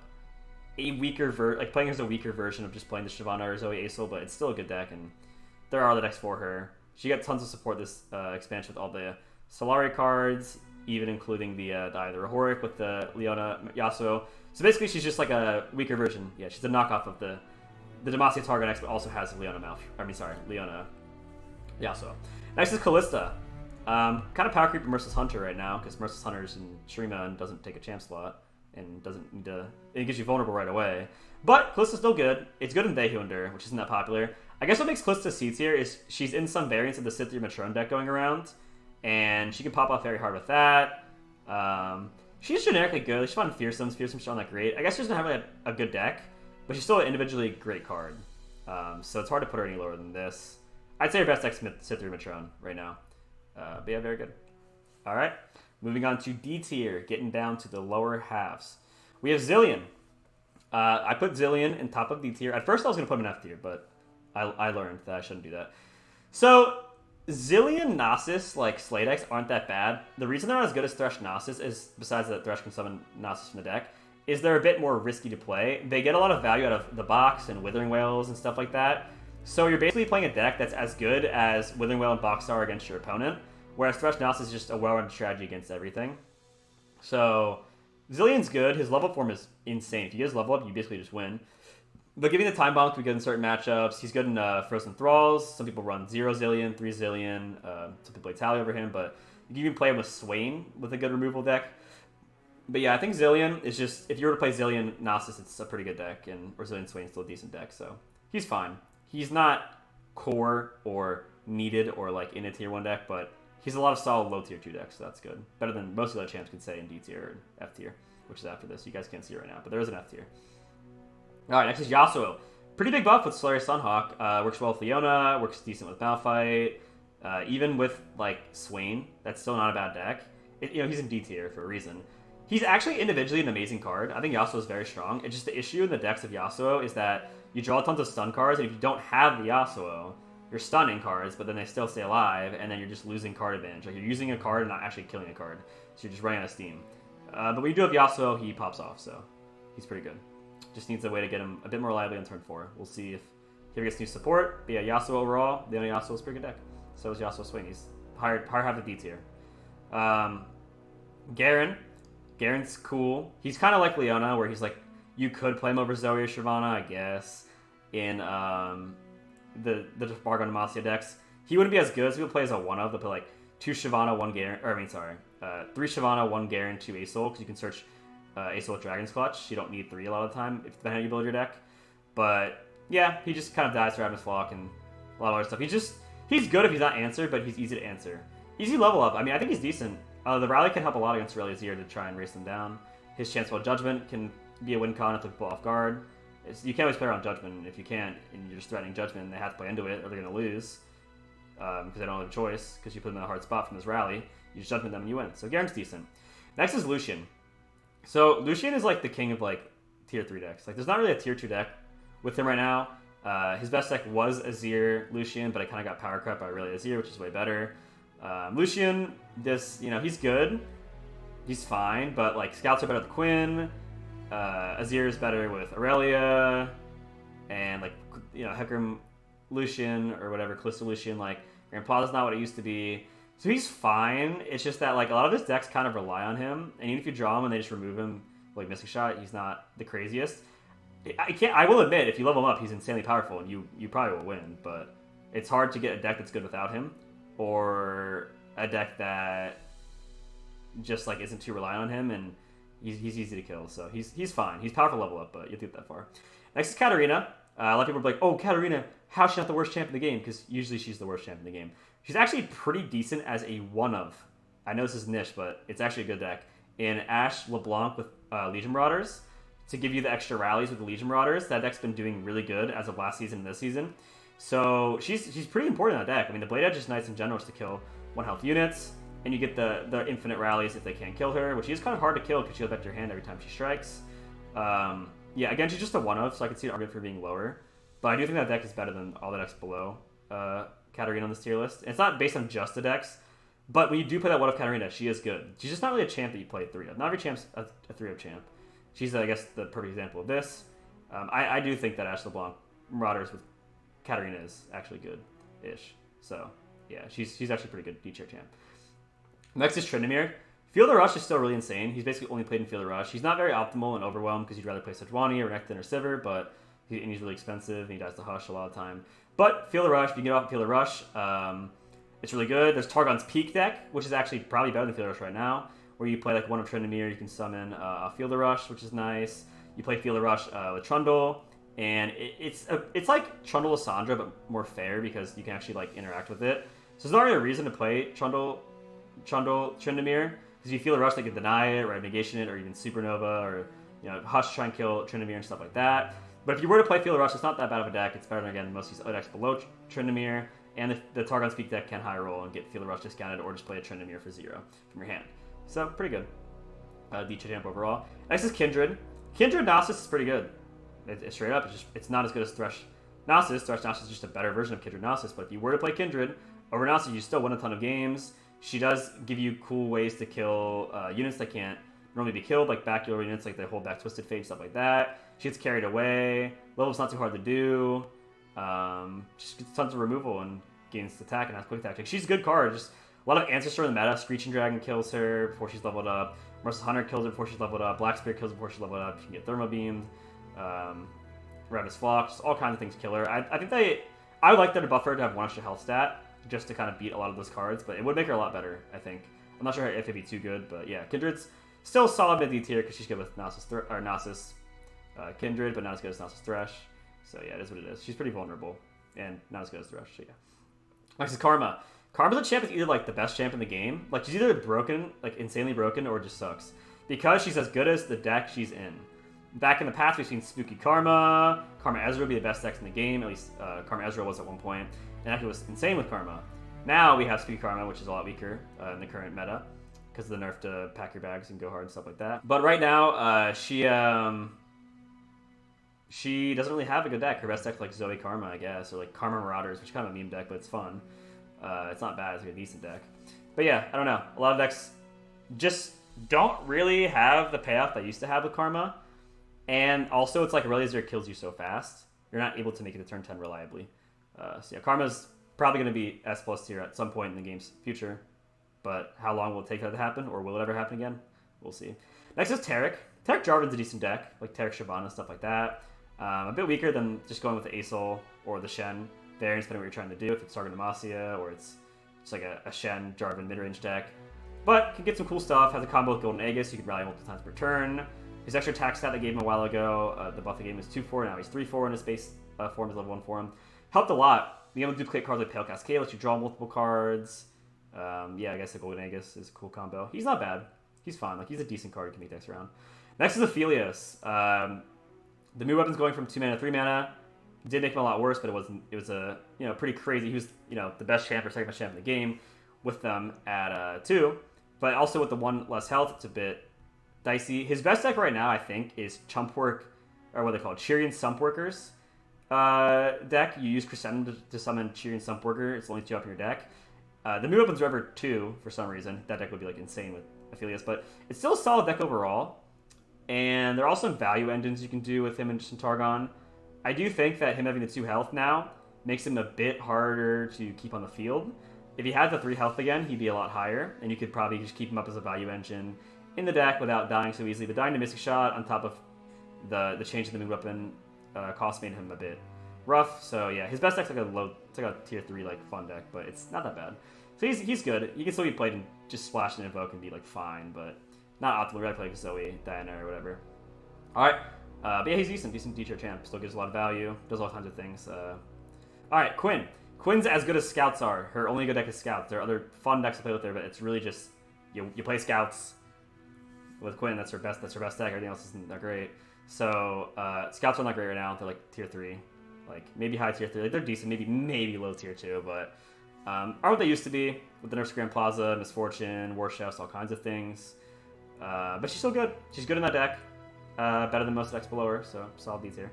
a weaker playing as a weaker version of just playing the Shyvana or Zoe Aesol, but it's still a good deck, and there are other decks for her. She got tons of support this expansion with all the Solari cards, even including the either Rahoric with the Leona Yasuo. So basically, she's just like a weaker version. Yeah, she's a knockoff of the Demacia Target X, but also has Leona Leona Yasuo. Next is Kalista. Kind of power creep Merciless Hunter right now, because Merciless Hunter's in Shreema and doesn't take a champ slot, and doesn't need to... It gets you vulnerable right away. But Kalista's still good. It's good in Dehunder, which isn't that popular. I guess what makes Kalista C tier is she's in some variants of the Sith-3 Matrone deck going around, and she can pop off very hard with that. She's generically good. She's fun Fearsomes. Fearsomes aren't that great. I guess she doesn't have really a good deck, but she's still an individually great card. So it's hard to put her any lower than this. I'd say her best deck's Sith-3 Matrone right now. But yeah, very good. Alright, moving on to D tier, getting down to the lower halves. We have Zillion. I put Zillion in top of D tier. At first I was going to put him in F tier, but I learned that I shouldn't do that. So, Zillion Nasus, like Slay decks, aren't that bad. The reason they're not as good as Thrash Nasus is, besides that Thrash can summon Nasus from the deck, is they're a bit more risky to play. They get a lot of value out of the box and Withering Wails and stuff like that. So you're basically playing a deck that's as good as Withering Wail and Box are against your opponent, whereas Thrash Nasus is just a well-run strategy against everything. So Zillion's good. His level up form is insane. If you get his level up, you basically just win. But giving the time bomb to be good in certain matchups. He's good in Frozen Thralls. Some people run 0 Zillion, 3 Zillion. Some people play Tally over him, but you can even play him with Swain with a good removal deck. But yeah, I think Zillion is just, if you were to play Zillion Nasus, it's a pretty good deck, or Zillion Swain's still a decent deck, so he's fine. He's not core or needed or like in a tier 1 deck, but he's a lot of solid low tier 2 decks, so that's good. Better than most of the other champs could say in D tier or F tier, which is after this. You guys can't see it right now, but there is an F tier. Alright, next is Yasuo. Pretty big buff with Solaris Sunhawk. Works well with Leona, works decent with Malphite. Even with like Swain, that's still not a bad deck. He's in D tier for a reason. He's actually individually an amazing card. I think Yasuo is very strong. It's just the issue in the decks of Yasuo is that you draw tons of stun cards, and if you don't have the Yasuo, you're stunning cards, but then they still stay alive, and then you're just losing card advantage. Like, you're using a card and not actually killing a card, so you're just running out of steam. But when you do have Yasuo, he pops off, so he's pretty good. Just needs a way to get him a bit more reliably on turn 4. We'll see if he ever gets new support. But yeah, Yasuo overall, the only Yasuo is a pretty good deck. So is Yasuo Swain. He's higher half of D tier. Garen's cool. He's kind of like Leona, where he's like, you could play him over Zoe or Shyvana, I guess, in the Bargon and Demacia decks. He wouldn't be as good as people play as a 1-of. They'll play like 2 Shyvana, 1 Garen, 3 Shyvana, 1 Garen, 2 Aesol, because you can search Aesol with Dragon's Clutch. You don't need 3 a lot of the time, if depending on how you build your deck. But yeah, he just kind of dies to Ravenous Flock and a lot of other stuff. He's good if he's not answered, but he's easy to answer. Easy level up. I mean, I think he's decent. The rally can help a lot against Irelia Azir to try and race them down. His Chance Well Judgment can be a win con if they people off guard. You can't always play around Judgment. If you can't, and you're just threatening Judgment, and they have to play into it, or they're going to lose. Because they don't have a choice, because you put them in a hard spot from this rally. You just Judgment them and you win. So Garen's decent. Next is Lucian. So Lucian is like the king of like tier 3 decks. Like, there's not really a tier 2 deck with him right now. His best deck was Azir Lucian, but I kind of got power crept by Irelia Azir, which is way better. Lucian, he's good. he's fine, but like scouts are better with Quinn. Azir is better with Irelia, and like Hecarim Lucian or whatever, Callisto Lucian. Like Grand Plaza's not what it used to be, so he's fine. It's just that like a lot of his decks kind of rely on him, and even if you draw him and they just remove him like Missing Shot, he's not the craziest. I will admit, if you level him up, he's insanely powerful, and you probably will win. But it's hard to get a deck that's good without him, or a deck that just like isn't too reliant on him, and he's easy to kill. So he's fine. He's powerful level up, but you have to get that far. Next is Katarina. A lot of people are like, oh, Katarina, how's she not the worst champ in the game? Because usually she's the worst champ in the game. She's actually pretty decent as a one of. I know this is niche, but it's actually a good deck. In Ashe LeBlanc with Legion Marauders, to give you the extra rallies with the Legion Marauders, that deck's been doing really good as of last season and this season. So she's pretty important in that deck. I mean, the Blade Edge is nice in general to kill 1 health units, and you get the infinite rallies if they can't kill her, which is kind of hard to kill because she goes back to your hand every time she strikes. Yeah, again, she's just a one-of, so I can see an argument for being lower. But I do think that deck is better than all the decks below Katarina on this tier list. And it's not based on just the decks, but when you do play that one-of Katarina, she is good. She's just not really a champ that you play 3 of. Not every champ's a 3 of champ. She's, I guess, the perfect example of this. I do think that Ashe LeBlanc Marauders with Katarina is actually good-ish. So, yeah, she's actually pretty good D-tier champ. Next is Tryndamere. Field of Rush is still really insane. He's basically only played in Field of Rush. He's not very optimal and overwhelmed because you'd rather play Sejuani or Renekton or Sivir, but he's really expensive and he dies to Hush a lot of the time. But Field of Rush, if you get off Field of Rush, it's really good. There's Targon's Peak deck, which is actually probably better than Field of Rush right now, where you play like one of Tryndamere, you can summon Field of Rush, which is nice. You play Field of Rush with Trundle, and it's like Trundle Lisandra, but more fair because you can actually like interact with it. So there's not really a reason to play Trundle Tryndamere, because if you Field of Rush, they can deny it, or negation it, or even Supernova, or Hush try and kill Tryndamere and stuff like that. But if you were to play Field of Rush, it's not that bad of a deck. It's better than, again, most of these other decks below Tryndamere. And the Targon's Peak deck can high roll and get Field of Rush discounted, or just play a Tryndamere for 0 from your hand. So, pretty good. D-tier champ overall. Next is Kindred. Kindred Nasus is pretty good. It's straight up. It's not as good as Thrash Nasus. Thrash Nasus is just a better version of Kindred Nasus. But if you were to play Kindred over Nasus, you still win a ton of games. She does give you cool ways to kill units that can't normally be killed, like backyard units, like they hold back Twisted Fate, stuff like that. She gets carried away. Level's not too hard to do. Just gets tons of removal and gains attack and has quick attack. Like, she's a good card. Just a lot of Ancestor in the meta. Screeching Dragon kills her before she's leveled up. Merciless Hunter kills her before she's leveled up. Black Spear kills her before she's leveled up. She can get Thermo Beamed. Ravenous Flock. Just all kinds of things kill her. I think I would like them to buff her to have 1 extra health stat, just to kind of beat a lot of those cards, but it would make her a lot better, I think. I'm not sure if it'd be too good, but yeah, Kindred's still solid mid-D tier because she's good with Nasus Kindred, but not as good as Nasus Thrash. So yeah, it is what it is. She's pretty vulnerable, and not as good as Thrash, so yeah. Next is Karma. Karma's a champ that's either like the best champ in the game, like she's either broken, like insanely broken, or just sucks. Because she's as good as the deck she's in. Back in the past, we've seen Spooky Karma, Karma Ezreal be the best decks in the game, at least Karma Ezreal was at one point. And actually was insane with Karma. Now we have Spooky Karma, which is a lot weaker in the current meta because of the nerf to pack your bags and go hard and stuff like that. But right now, she doesn't really have a good deck. Her best deck is like Zoe Karma, I guess, or like Karma Marauders, which is kind of a meme deck, but it's fun. It's not bad. It's like a decent deck. But yeah, I don't know. A lot of decks just don't really have the payoff they used to have with Karma. And also, it's like Irelia kills you so fast, you're not able to make it to turn 10 reliably. So yeah, Karma's probably going to be S+ tier at some point in the game's future, but how long will it take that to happen, or will it ever happen again? We'll see. Next is Taric. Taric Jarvan's a decent deck, like Taric Shyvana, stuff like that. A bit weaker than just going with the Aesol or the Shen variants, depending on what you're trying to do, if it's Sargon Demacia, or it's just like a Shen Jarvan mid-range deck. But can get some cool stuff, has a combo with Golden Aegis, you can rally multiple times per turn. His extra attack stat they gave him a while ago, the buff they gave him is 2-4, now he's 3-4 in his base form, his level 1 form. Helped a lot. Being able to duplicate cards like Pale Cascade lets you draw multiple cards. Yeah, I guess the Golden Aegis is a cool combo. He's not bad. He's fine. Like, he's a decent card you can make decks around. Next is Aphelios. The move weapon's going from 2 mana to 3 mana. Did make him a lot worse, but it was a pretty crazy. He was the best champ or second best champ in the game with them at 2. But also with the 1 less health, it's a bit dicey. His best deck right now, I think, is Chumpwork, or what they call Cheerian Sumpworkers. Deck. You use Crescendo to summon Cheerian Sumpworker. It's only 2 up in your deck. The move weapon's Rever 2 for some reason. That deck would be like insane with Aphelios, but it's still a solid deck overall. And there are also some value engines you can do with him and just Targon. I do think that him having the 2 health now makes him a bit harder to keep on the field. If he had the 3 health again, he'd be a lot higher, and you could probably just keep him up as a value engine in the deck without dying so easily. But dying to Mystic Shot on top of the change in the moon weapon cost made him a bit rough. So yeah, his best deck's like a tier 3 like fun deck, but it's not that bad. So he's good. He can still be played and just splash and invoke and be like fine, but not optimal. I'd play like Zoe, Diana, or whatever. All right, but yeah, he's decent D-tier champ. Still gives a lot of value. Does all kinds of things. All right, Quinn. Quinn's as good as Scouts are. Her only good deck is Scouts. There are other fun decks to play with her, but it's really just you play Scouts with Quinn. That's her best deck. Everything else isn't that great. So Scouts are not great right now. They're like tier 3, like maybe high tier 3. Like they're decent, maybe low tier 2, but are what they used to be with the Nerfs Grand Plaza, Misfortune, War Chefs, all kinds of things. But she's still good. She's good in that deck. Better than most decks below her, so solid D tier.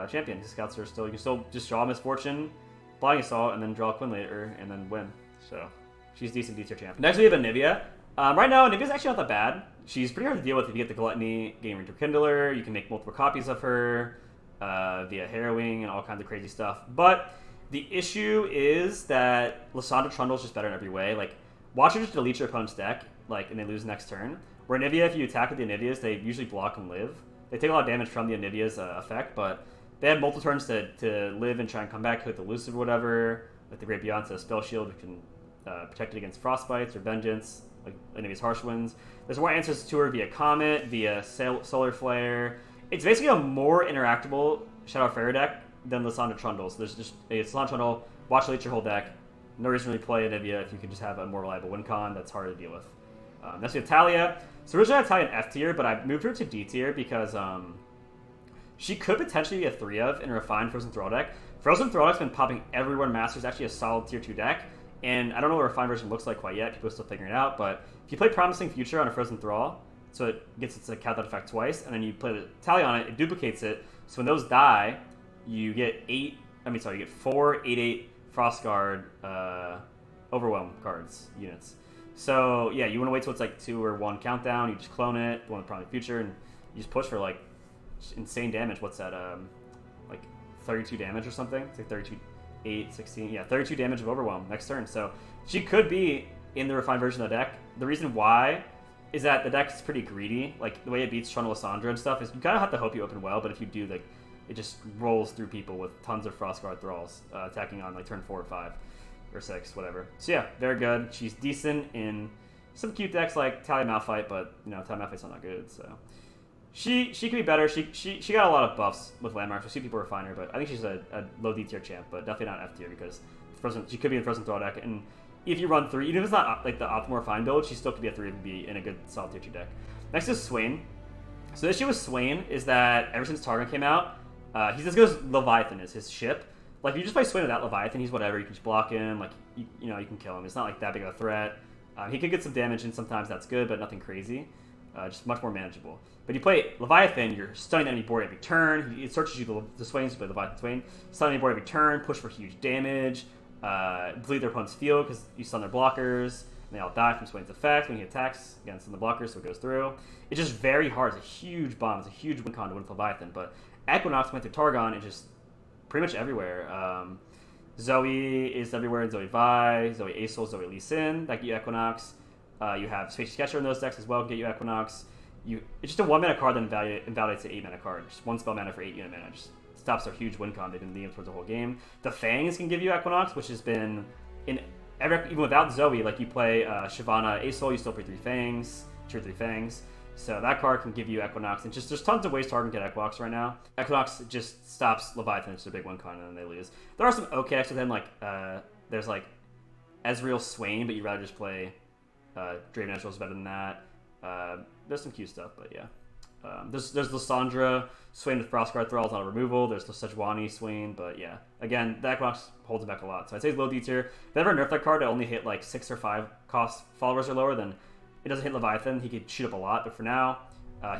Champion. His Scouts are still, you can still just draw Misfortune, Blinding Assault, and then draw Quinn later, and then win. So she's decent D tier champ. Next we have Anivia. Right now, Anivia's actually not that bad. She's pretty hard to deal with if you get the Gluttony, Game Ranger Kindler. You can make multiple copies of her via Harrowing and all kinds of crazy stuff. But the issue is that Lisandra Trundle's just better in every way. Like, watch her just delete your opponent's deck, like, and they lose next turn. Where Anivia, if you attack with the Anivias, they usually block and live. They take a lot of damage from the Anivia's effect, but they have multiple turns to live and try and come back with Elusive or whatever. Like the Great Beyonce Spell Shield, which can protect it against Frostbites or Vengeance, like Anivia's Harsh Winds. There's more answers to her via Comet, via Solar Flare. It's basically a more interactable Shadow Fairy deck than Lisandra Trundle. So there's just a Lisandra Trundle, watch delete your whole deck. No reason to really play Anivia if you can just have a more reliable win con that's harder to deal with. Next we have Talia. So originally I had Talia in F tier, but I moved her to D tier because she could potentially be a 3 of in a refined Frozen Thrall deck. Frozen Thrall deck's been popping everywhere in Masters. Actually a solid tier 2 deck. And I don't know what a refined version looks like quite yet. People are still figuring it out. But if you play Promising Future on a Frozen Thrall, so it gets its count that effect twice, and then you play the Talia on it, it duplicates it. So when those die, you get 4 8/8 Frostguard Overwhelm cards units. So yeah, you want to wait till it's like 2 or 1 countdown. You just clone it, the one with Promising Future, and you just push for like insane damage. What's that? Like 32 damage or something. It's like 32, 8, 16. Yeah, 32 damage of Overwhelm next turn. So she could be in the refined version of the deck. The reason why is that the deck is pretty greedy. Like the way it beats Trundle Lisandra and stuff is you kind of have to hope you open well, but if you do, like it just rolls through people with tons of Frostguard Thralls attacking on like turn 4 or 5 or 6, whatever. So yeah, very good. She's decent in some cute decks like Talia Malphite, but you know Talia Malphite's not that good. So she could be better. She got a lot of buffs with landmarks. I see people refine her, but I think she's a low D tier champ, but definitely not F tier because she could be in Frozen Thrall deck. And if you run 3, even if it's not like the optimal refine build, she still could be a 3 and be in a good solid tier 2 deck. Next is Swain. So the issue with Swain is that ever since Targon came out, he's as good as Leviathan is his ship. Like if you just play Swain without Leviathan, he's whatever. You can just block him. Like you can kill him. It's not like that big of a threat. He could get some damage, and sometimes that's good, but nothing crazy. Just much more manageable. But you play Leviathan, you're stunning the enemy board every turn. It searches you the Swain, so you play Leviathan Swain. Stun the enemy board every turn, push for huge damage, delete their opponent's field because you stun their blockers, and they all die from Swain's effect when he attacks against the blockers, so it goes through. It's just very hard. It's a huge bomb. It's a huge win con to win with Leviathan. But Equinox went through Targon and just pretty much everywhere. Zoe is everywhere in Zoe Vi, Zoe Aesol, Zoe Lee Sin, that get you Equinox. You have Spacious Sketcher in those decks as well, get you Equinox. It's just a 1 mana card that invalidates an 8 mana card. Just 1 spell mana for 8 unit mana. Just stops their huge win con they've been leading towards the whole game. The Fangs can give you Equinox, which has been even without Zoe, like you play Shyvana Aesol, you still play 3 Fangs, tier 3 Fangs. So that card can give you Equinox, and just there's tons of ways to get Equinox right now. Equinox just stops Leviathan, which is a big win con, and then they lose. There are some okay decks with him, like there's like Ezreal Swain, but you'd rather just play Draven Ezreal's better than that. There's some cute stuff, but yeah. There's Lisandra Swain with Frostguard Thrall is not a removal. There's the Sejuani Swain, but yeah. Again, the Equinox holds it back a lot. So I'd say it's low D tier. If they ever nerf that card to only hit like 6 or 5 cost followers or lower, then it doesn't hit Leviathan. He could shoot up a lot, but for now,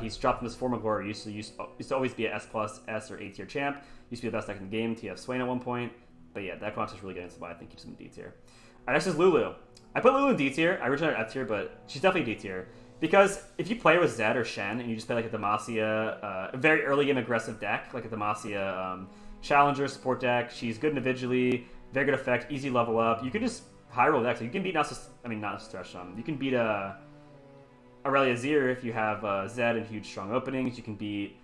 he's dropped in this form of glory. Used to always be a S+, S, or A tier champ. Used to be the best deck in the game. TF Swain at one point. But yeah, that Equinox is really good, so I think keeps him in D tier. Alright, next is Lulu. I put Lulu in D tier. I originally had F tier, but she's definitely D tier. Because if you play with Zed or Shen, and you just play like a Demacia, a very early game aggressive deck, like a Demacia Challenger support deck, she's good individually, very good effect, easy level up. You can just high roll decks. So you can beat Nasus, I mean not Nasus Thrash, you can beat Irelia Zir if you have Zed and huge strong openings. You can beat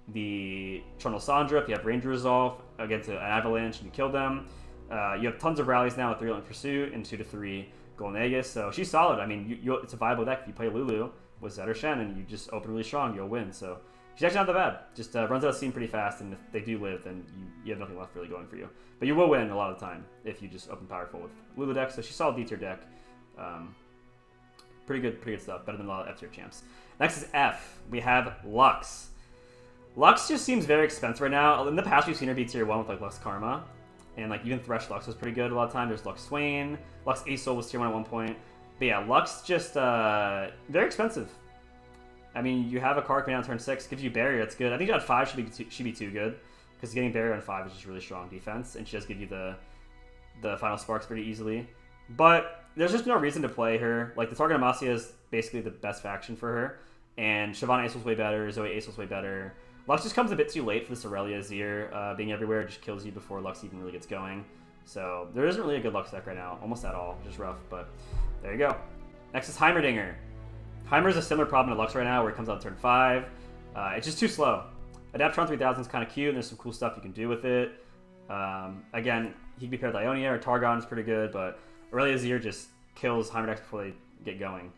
the Trundle Lisandra if you have Ranger Resolve against an Avalanche and you kill them. You have tons of rallies now with 3 Element Pursuit and 2 to 3 Golden Aegis, so she's solid. I mean, it's a viable deck if you play Lulu with Zed or Shen and you just open really strong, you'll win. So she's actually not that bad. Just runs out of steam pretty fast, and if they do live, then you have nothing left really going for you. But you will win a lot of the time if you just open powerful with Lulu deck. So she's solid D tier deck. Pretty good stuff. Better than a lot of F tier champs. Next is F. We have Lux. Lux just seems very expensive right now. In the past, we've seen her be tier 1 with like Lux Karma. And like even Thresh Lux was pretty good a lot of time. There's Lux Swain. Lux Azul was tier 1 at one point. But yeah, Lux just very expensive. I mean, you have a card coming out on turn 6, gives you barrier, that's good. I think on 5 should be too good. Because getting barrier on 5 is just really strong defense. And she does give you the final sparks pretty easily. But there's just no reason to play her. Like the target Demacia is basically the best faction for her. And Shyvana Acel's way better, Zoe Acel's way better. Lux just comes a bit too late for this Irelia Zir. Being everywhere, it just kills you before Lux even really gets going. So there isn't really a good Lux deck right now, almost at all, just rough, but there you go. Next is Heimerdinger. Heimer's a similar problem to Lux right now, where it comes out turn 5. It's just too slow. Adaptron 3000 is kind of cute, and there's some cool stuff you can do with it. Again, he can be paired with Ionia, or Targon is pretty good, but Irelia Zir just kills Heimerdex before they get going.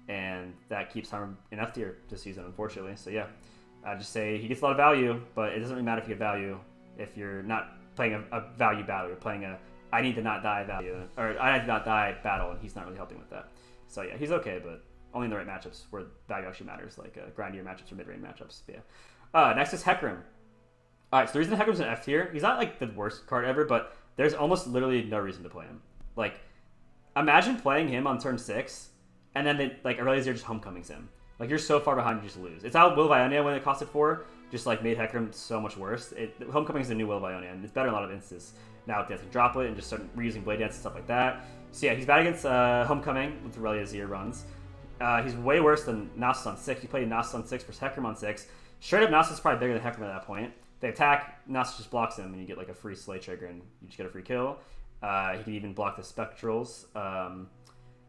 And that keeps Heimer in F tier this season, unfortunately, so yeah. I just say he gets a lot of value, but it doesn't really matter if you get value if you're not playing a value battle. You're playing a I need to not die value, or I need to not die battle, and he's not really helping with that. So yeah, he's okay, but only in the right matchups where value actually matters, like grindier matchups or mid-range matchups. But yeah. Next is Hecarim. Alright, so the reason Hecarim's an F tier, he's not like the worst card ever, but there's almost literally no reason to play him. Like, imagine playing him on turn 6, and then Irelia Zir just homecomings him. Like, you're so far behind, you just lose. It's how Will of Ionia, when it costed 4, just like made Hecarim so much worse. Homecoming is the new Will of Ionia, and it's better in a lot of instances. Now with Dancing Droplet and just start reusing Blade Dance and stuff like that. So yeah, he's bad against Homecoming with Irelia Zir runs. He's way worse than Nasus on 6. You play Nasus on 6 versus Hecarim on 6. Straight up, Nasus is probably bigger than Hecarim at that point. They attack, Nasus just blocks him, and you get like a free Slay trigger, and you just get a free kill. He can even block the Spectrals.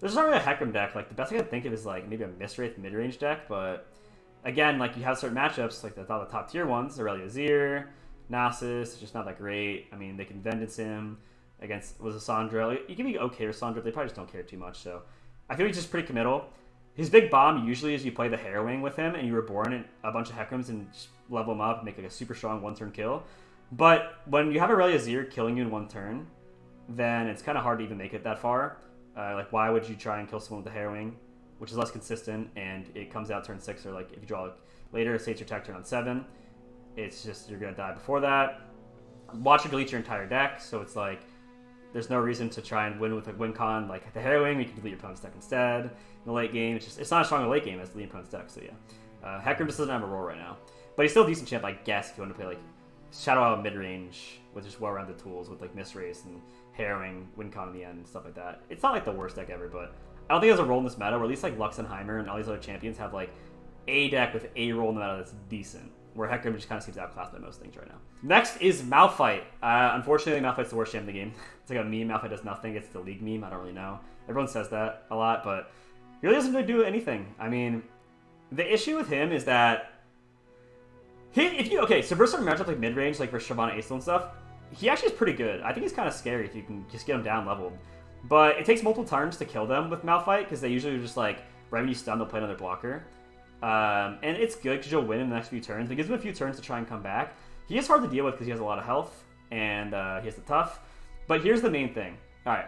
There's not really a Hecarim deck. Like, the best I can think of is like maybe a Mistwraith mid-range deck, but again, like you have certain matchups, like the top tier ones, Irelia Zir, Nasus, just not that great. I mean, they can Vengeance him against Lisandra. Like, you can be okay with Lisandra, they probably just don't care too much. So I feel he's just pretty committal. His big bomb usually is you play the Harrowing with him, and you reborn in a bunch of Hecarims and just level him up and make like a super strong one-turn kill. But when you have Irelia Zir killing you in one turn, then it's kind of hard to even make it that far. Like, why would you try and kill someone with the Harrowing, which is less consistent, and it comes out turn 6, or like if you draw like later, say it's your attack turn on 7, it's just you're gonna die before that. Watch it delete your entire deck, so it's like there's no reason to try and win with a win con like the Harrowing. You can delete your opponent's deck instead in the late game. It's not as strong in the late game as the opponent's deck. So yeah, Hecarim just doesn't have a role right now, but he's still a decent champ, I guess, if you want to play like Shadow Out mid range with just well-rounded tools with like Mistwraith and Harrowing, win con in the end, and stuff like that. It's not like the worst deck ever, but I don't think it has a role in this meta, where at least like Lux and Heimer and all these other champions have like a deck with a role in the meta that's decent, where Hecarim just kind of seems outclassed by most things right now. Next is Malphite. Unfortunately, Malphite's the worst champ in the game. It's like a meme, Malphite does nothing. It's the league meme, I don't really know. Everyone says that a lot, but he really doesn't really do anything. I mean, the issue with him is that so versus certain matchups like mid-range, like for Shyvana Acel's and stuff, he actually is pretty good. I think he's kind of scary if you can just get him down leveled. But it takes multiple turns to kill them with Malphite, because they usually just like, right when you stun, they'll play another blocker. And it's good because you'll win in the next few turns. It gives him a few turns to try and come back. He is hard to deal with because he has a lot of health, and he has the tough. But here's the main thing. Alright,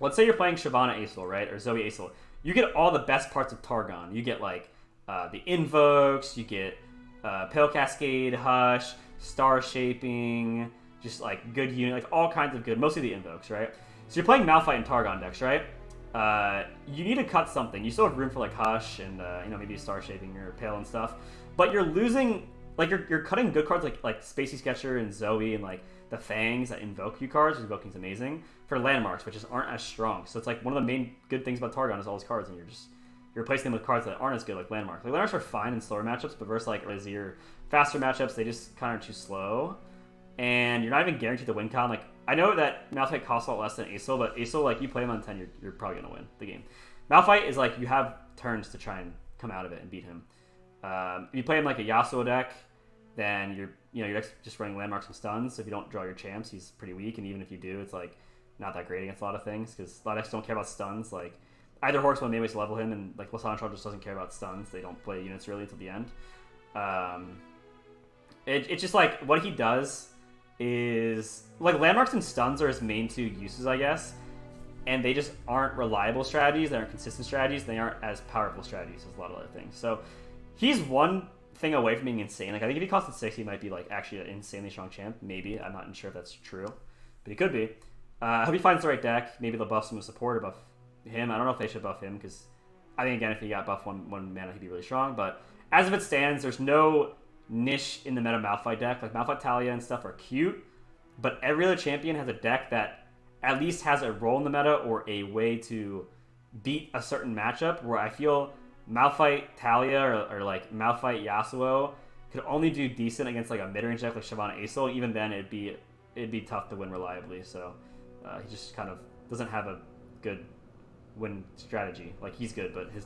let's say you're playing Shyvana Acel, right? Or Zoe Acel. You get all the best parts of Targon. You get like the Invokes, you get Pale Cascade, Hush, Star Shaping, just like good unit, like all kinds of good, mostly the Invokes, right? So you're playing Malphite and Targon decks, right? You need to cut something. You still have room for like Hush and maybe Star Shaping or Pale and stuff, but you're losing, like you're cutting good cards like Spacey Sketcher and Zoe and like the Fangs that invoke you cards, which Invoking's amazing, for landmarks, which just aren't as strong. So it's like one of the main good things about Targon is all his cards, and you're replacing them with cards that aren't as good, like landmarks. Like landmarks are fine in slower matchups, but versus like earlier, faster matchups, they just kind of are too slow. And you're not even guaranteed to win con. Like, I know that Malphite costs a lot less than Ezreal, but Ezreal, like, you play him on 10, you're probably going to win the game. Malphite is like, you have turns to try and come out of it and beat him. If you play him like a Yasuo deck, then your deck's just running landmarks and stuns. So if you don't draw your champs, he's pretty weak. And even if you do, it's like not that great against a lot of things, because a lot of decks don't care about stuns. Like, either Horse will anyways level him, and like Lisandra just doesn't care about stuns. They don't play units really until the end. It's just like, what he does is, like, landmarks and stuns are his main two uses, I guess, and they just aren't reliable strategies. They aren't consistent strategies. They aren't as powerful strategies as a lot of other things. So he's one thing away from being insane. Like, I think if he costed 6, he might be like actually an insanely strong champ. Maybe. I'm not sure if that's true, but he could be. I hope he finds the right deck. Maybe they'll buff some with support or buff him. I don't know if they should buff him, because I think, again, if he got buff one mana, he'd be really strong. But as of it stands, there's no niche in the meta Malphite deck. Like, Malphite Talia and stuff are cute, but every other champion has a deck that at least has a role in the meta or a way to beat a certain matchup, where I feel Malphite Talia or like Malphite Yasuo could only do decent against like a mid-range deck like Shyvana Ezreal. Even then, it'd be tough to win reliably. So he just kind of doesn't have a good win strategy. Like, he's good, but his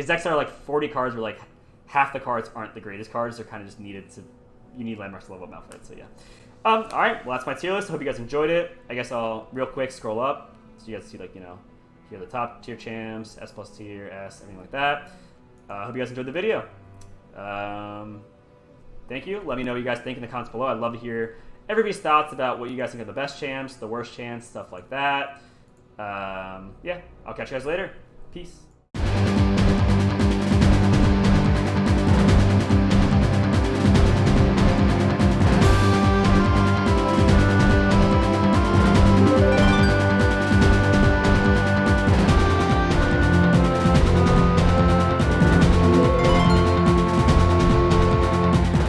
decks are like 40 cards where like half the cards aren't the greatest cards. They're kind of just needed to, you need landmarks to level up Malphite. So yeah. Alright, well, that's my tier list. I hope you guys enjoyed it. I guess I'll real quick scroll up so you guys see, like, here are the top tier champs, S+ tier, S, everything like that. Hope you guys enjoyed the video. Thank you. Let me know what you guys think in the comments below. I'd love to hear everybody's thoughts about what you guys think are the best champs, the worst champs, stuff like that. Yeah, I'll catch you guys later. Peace.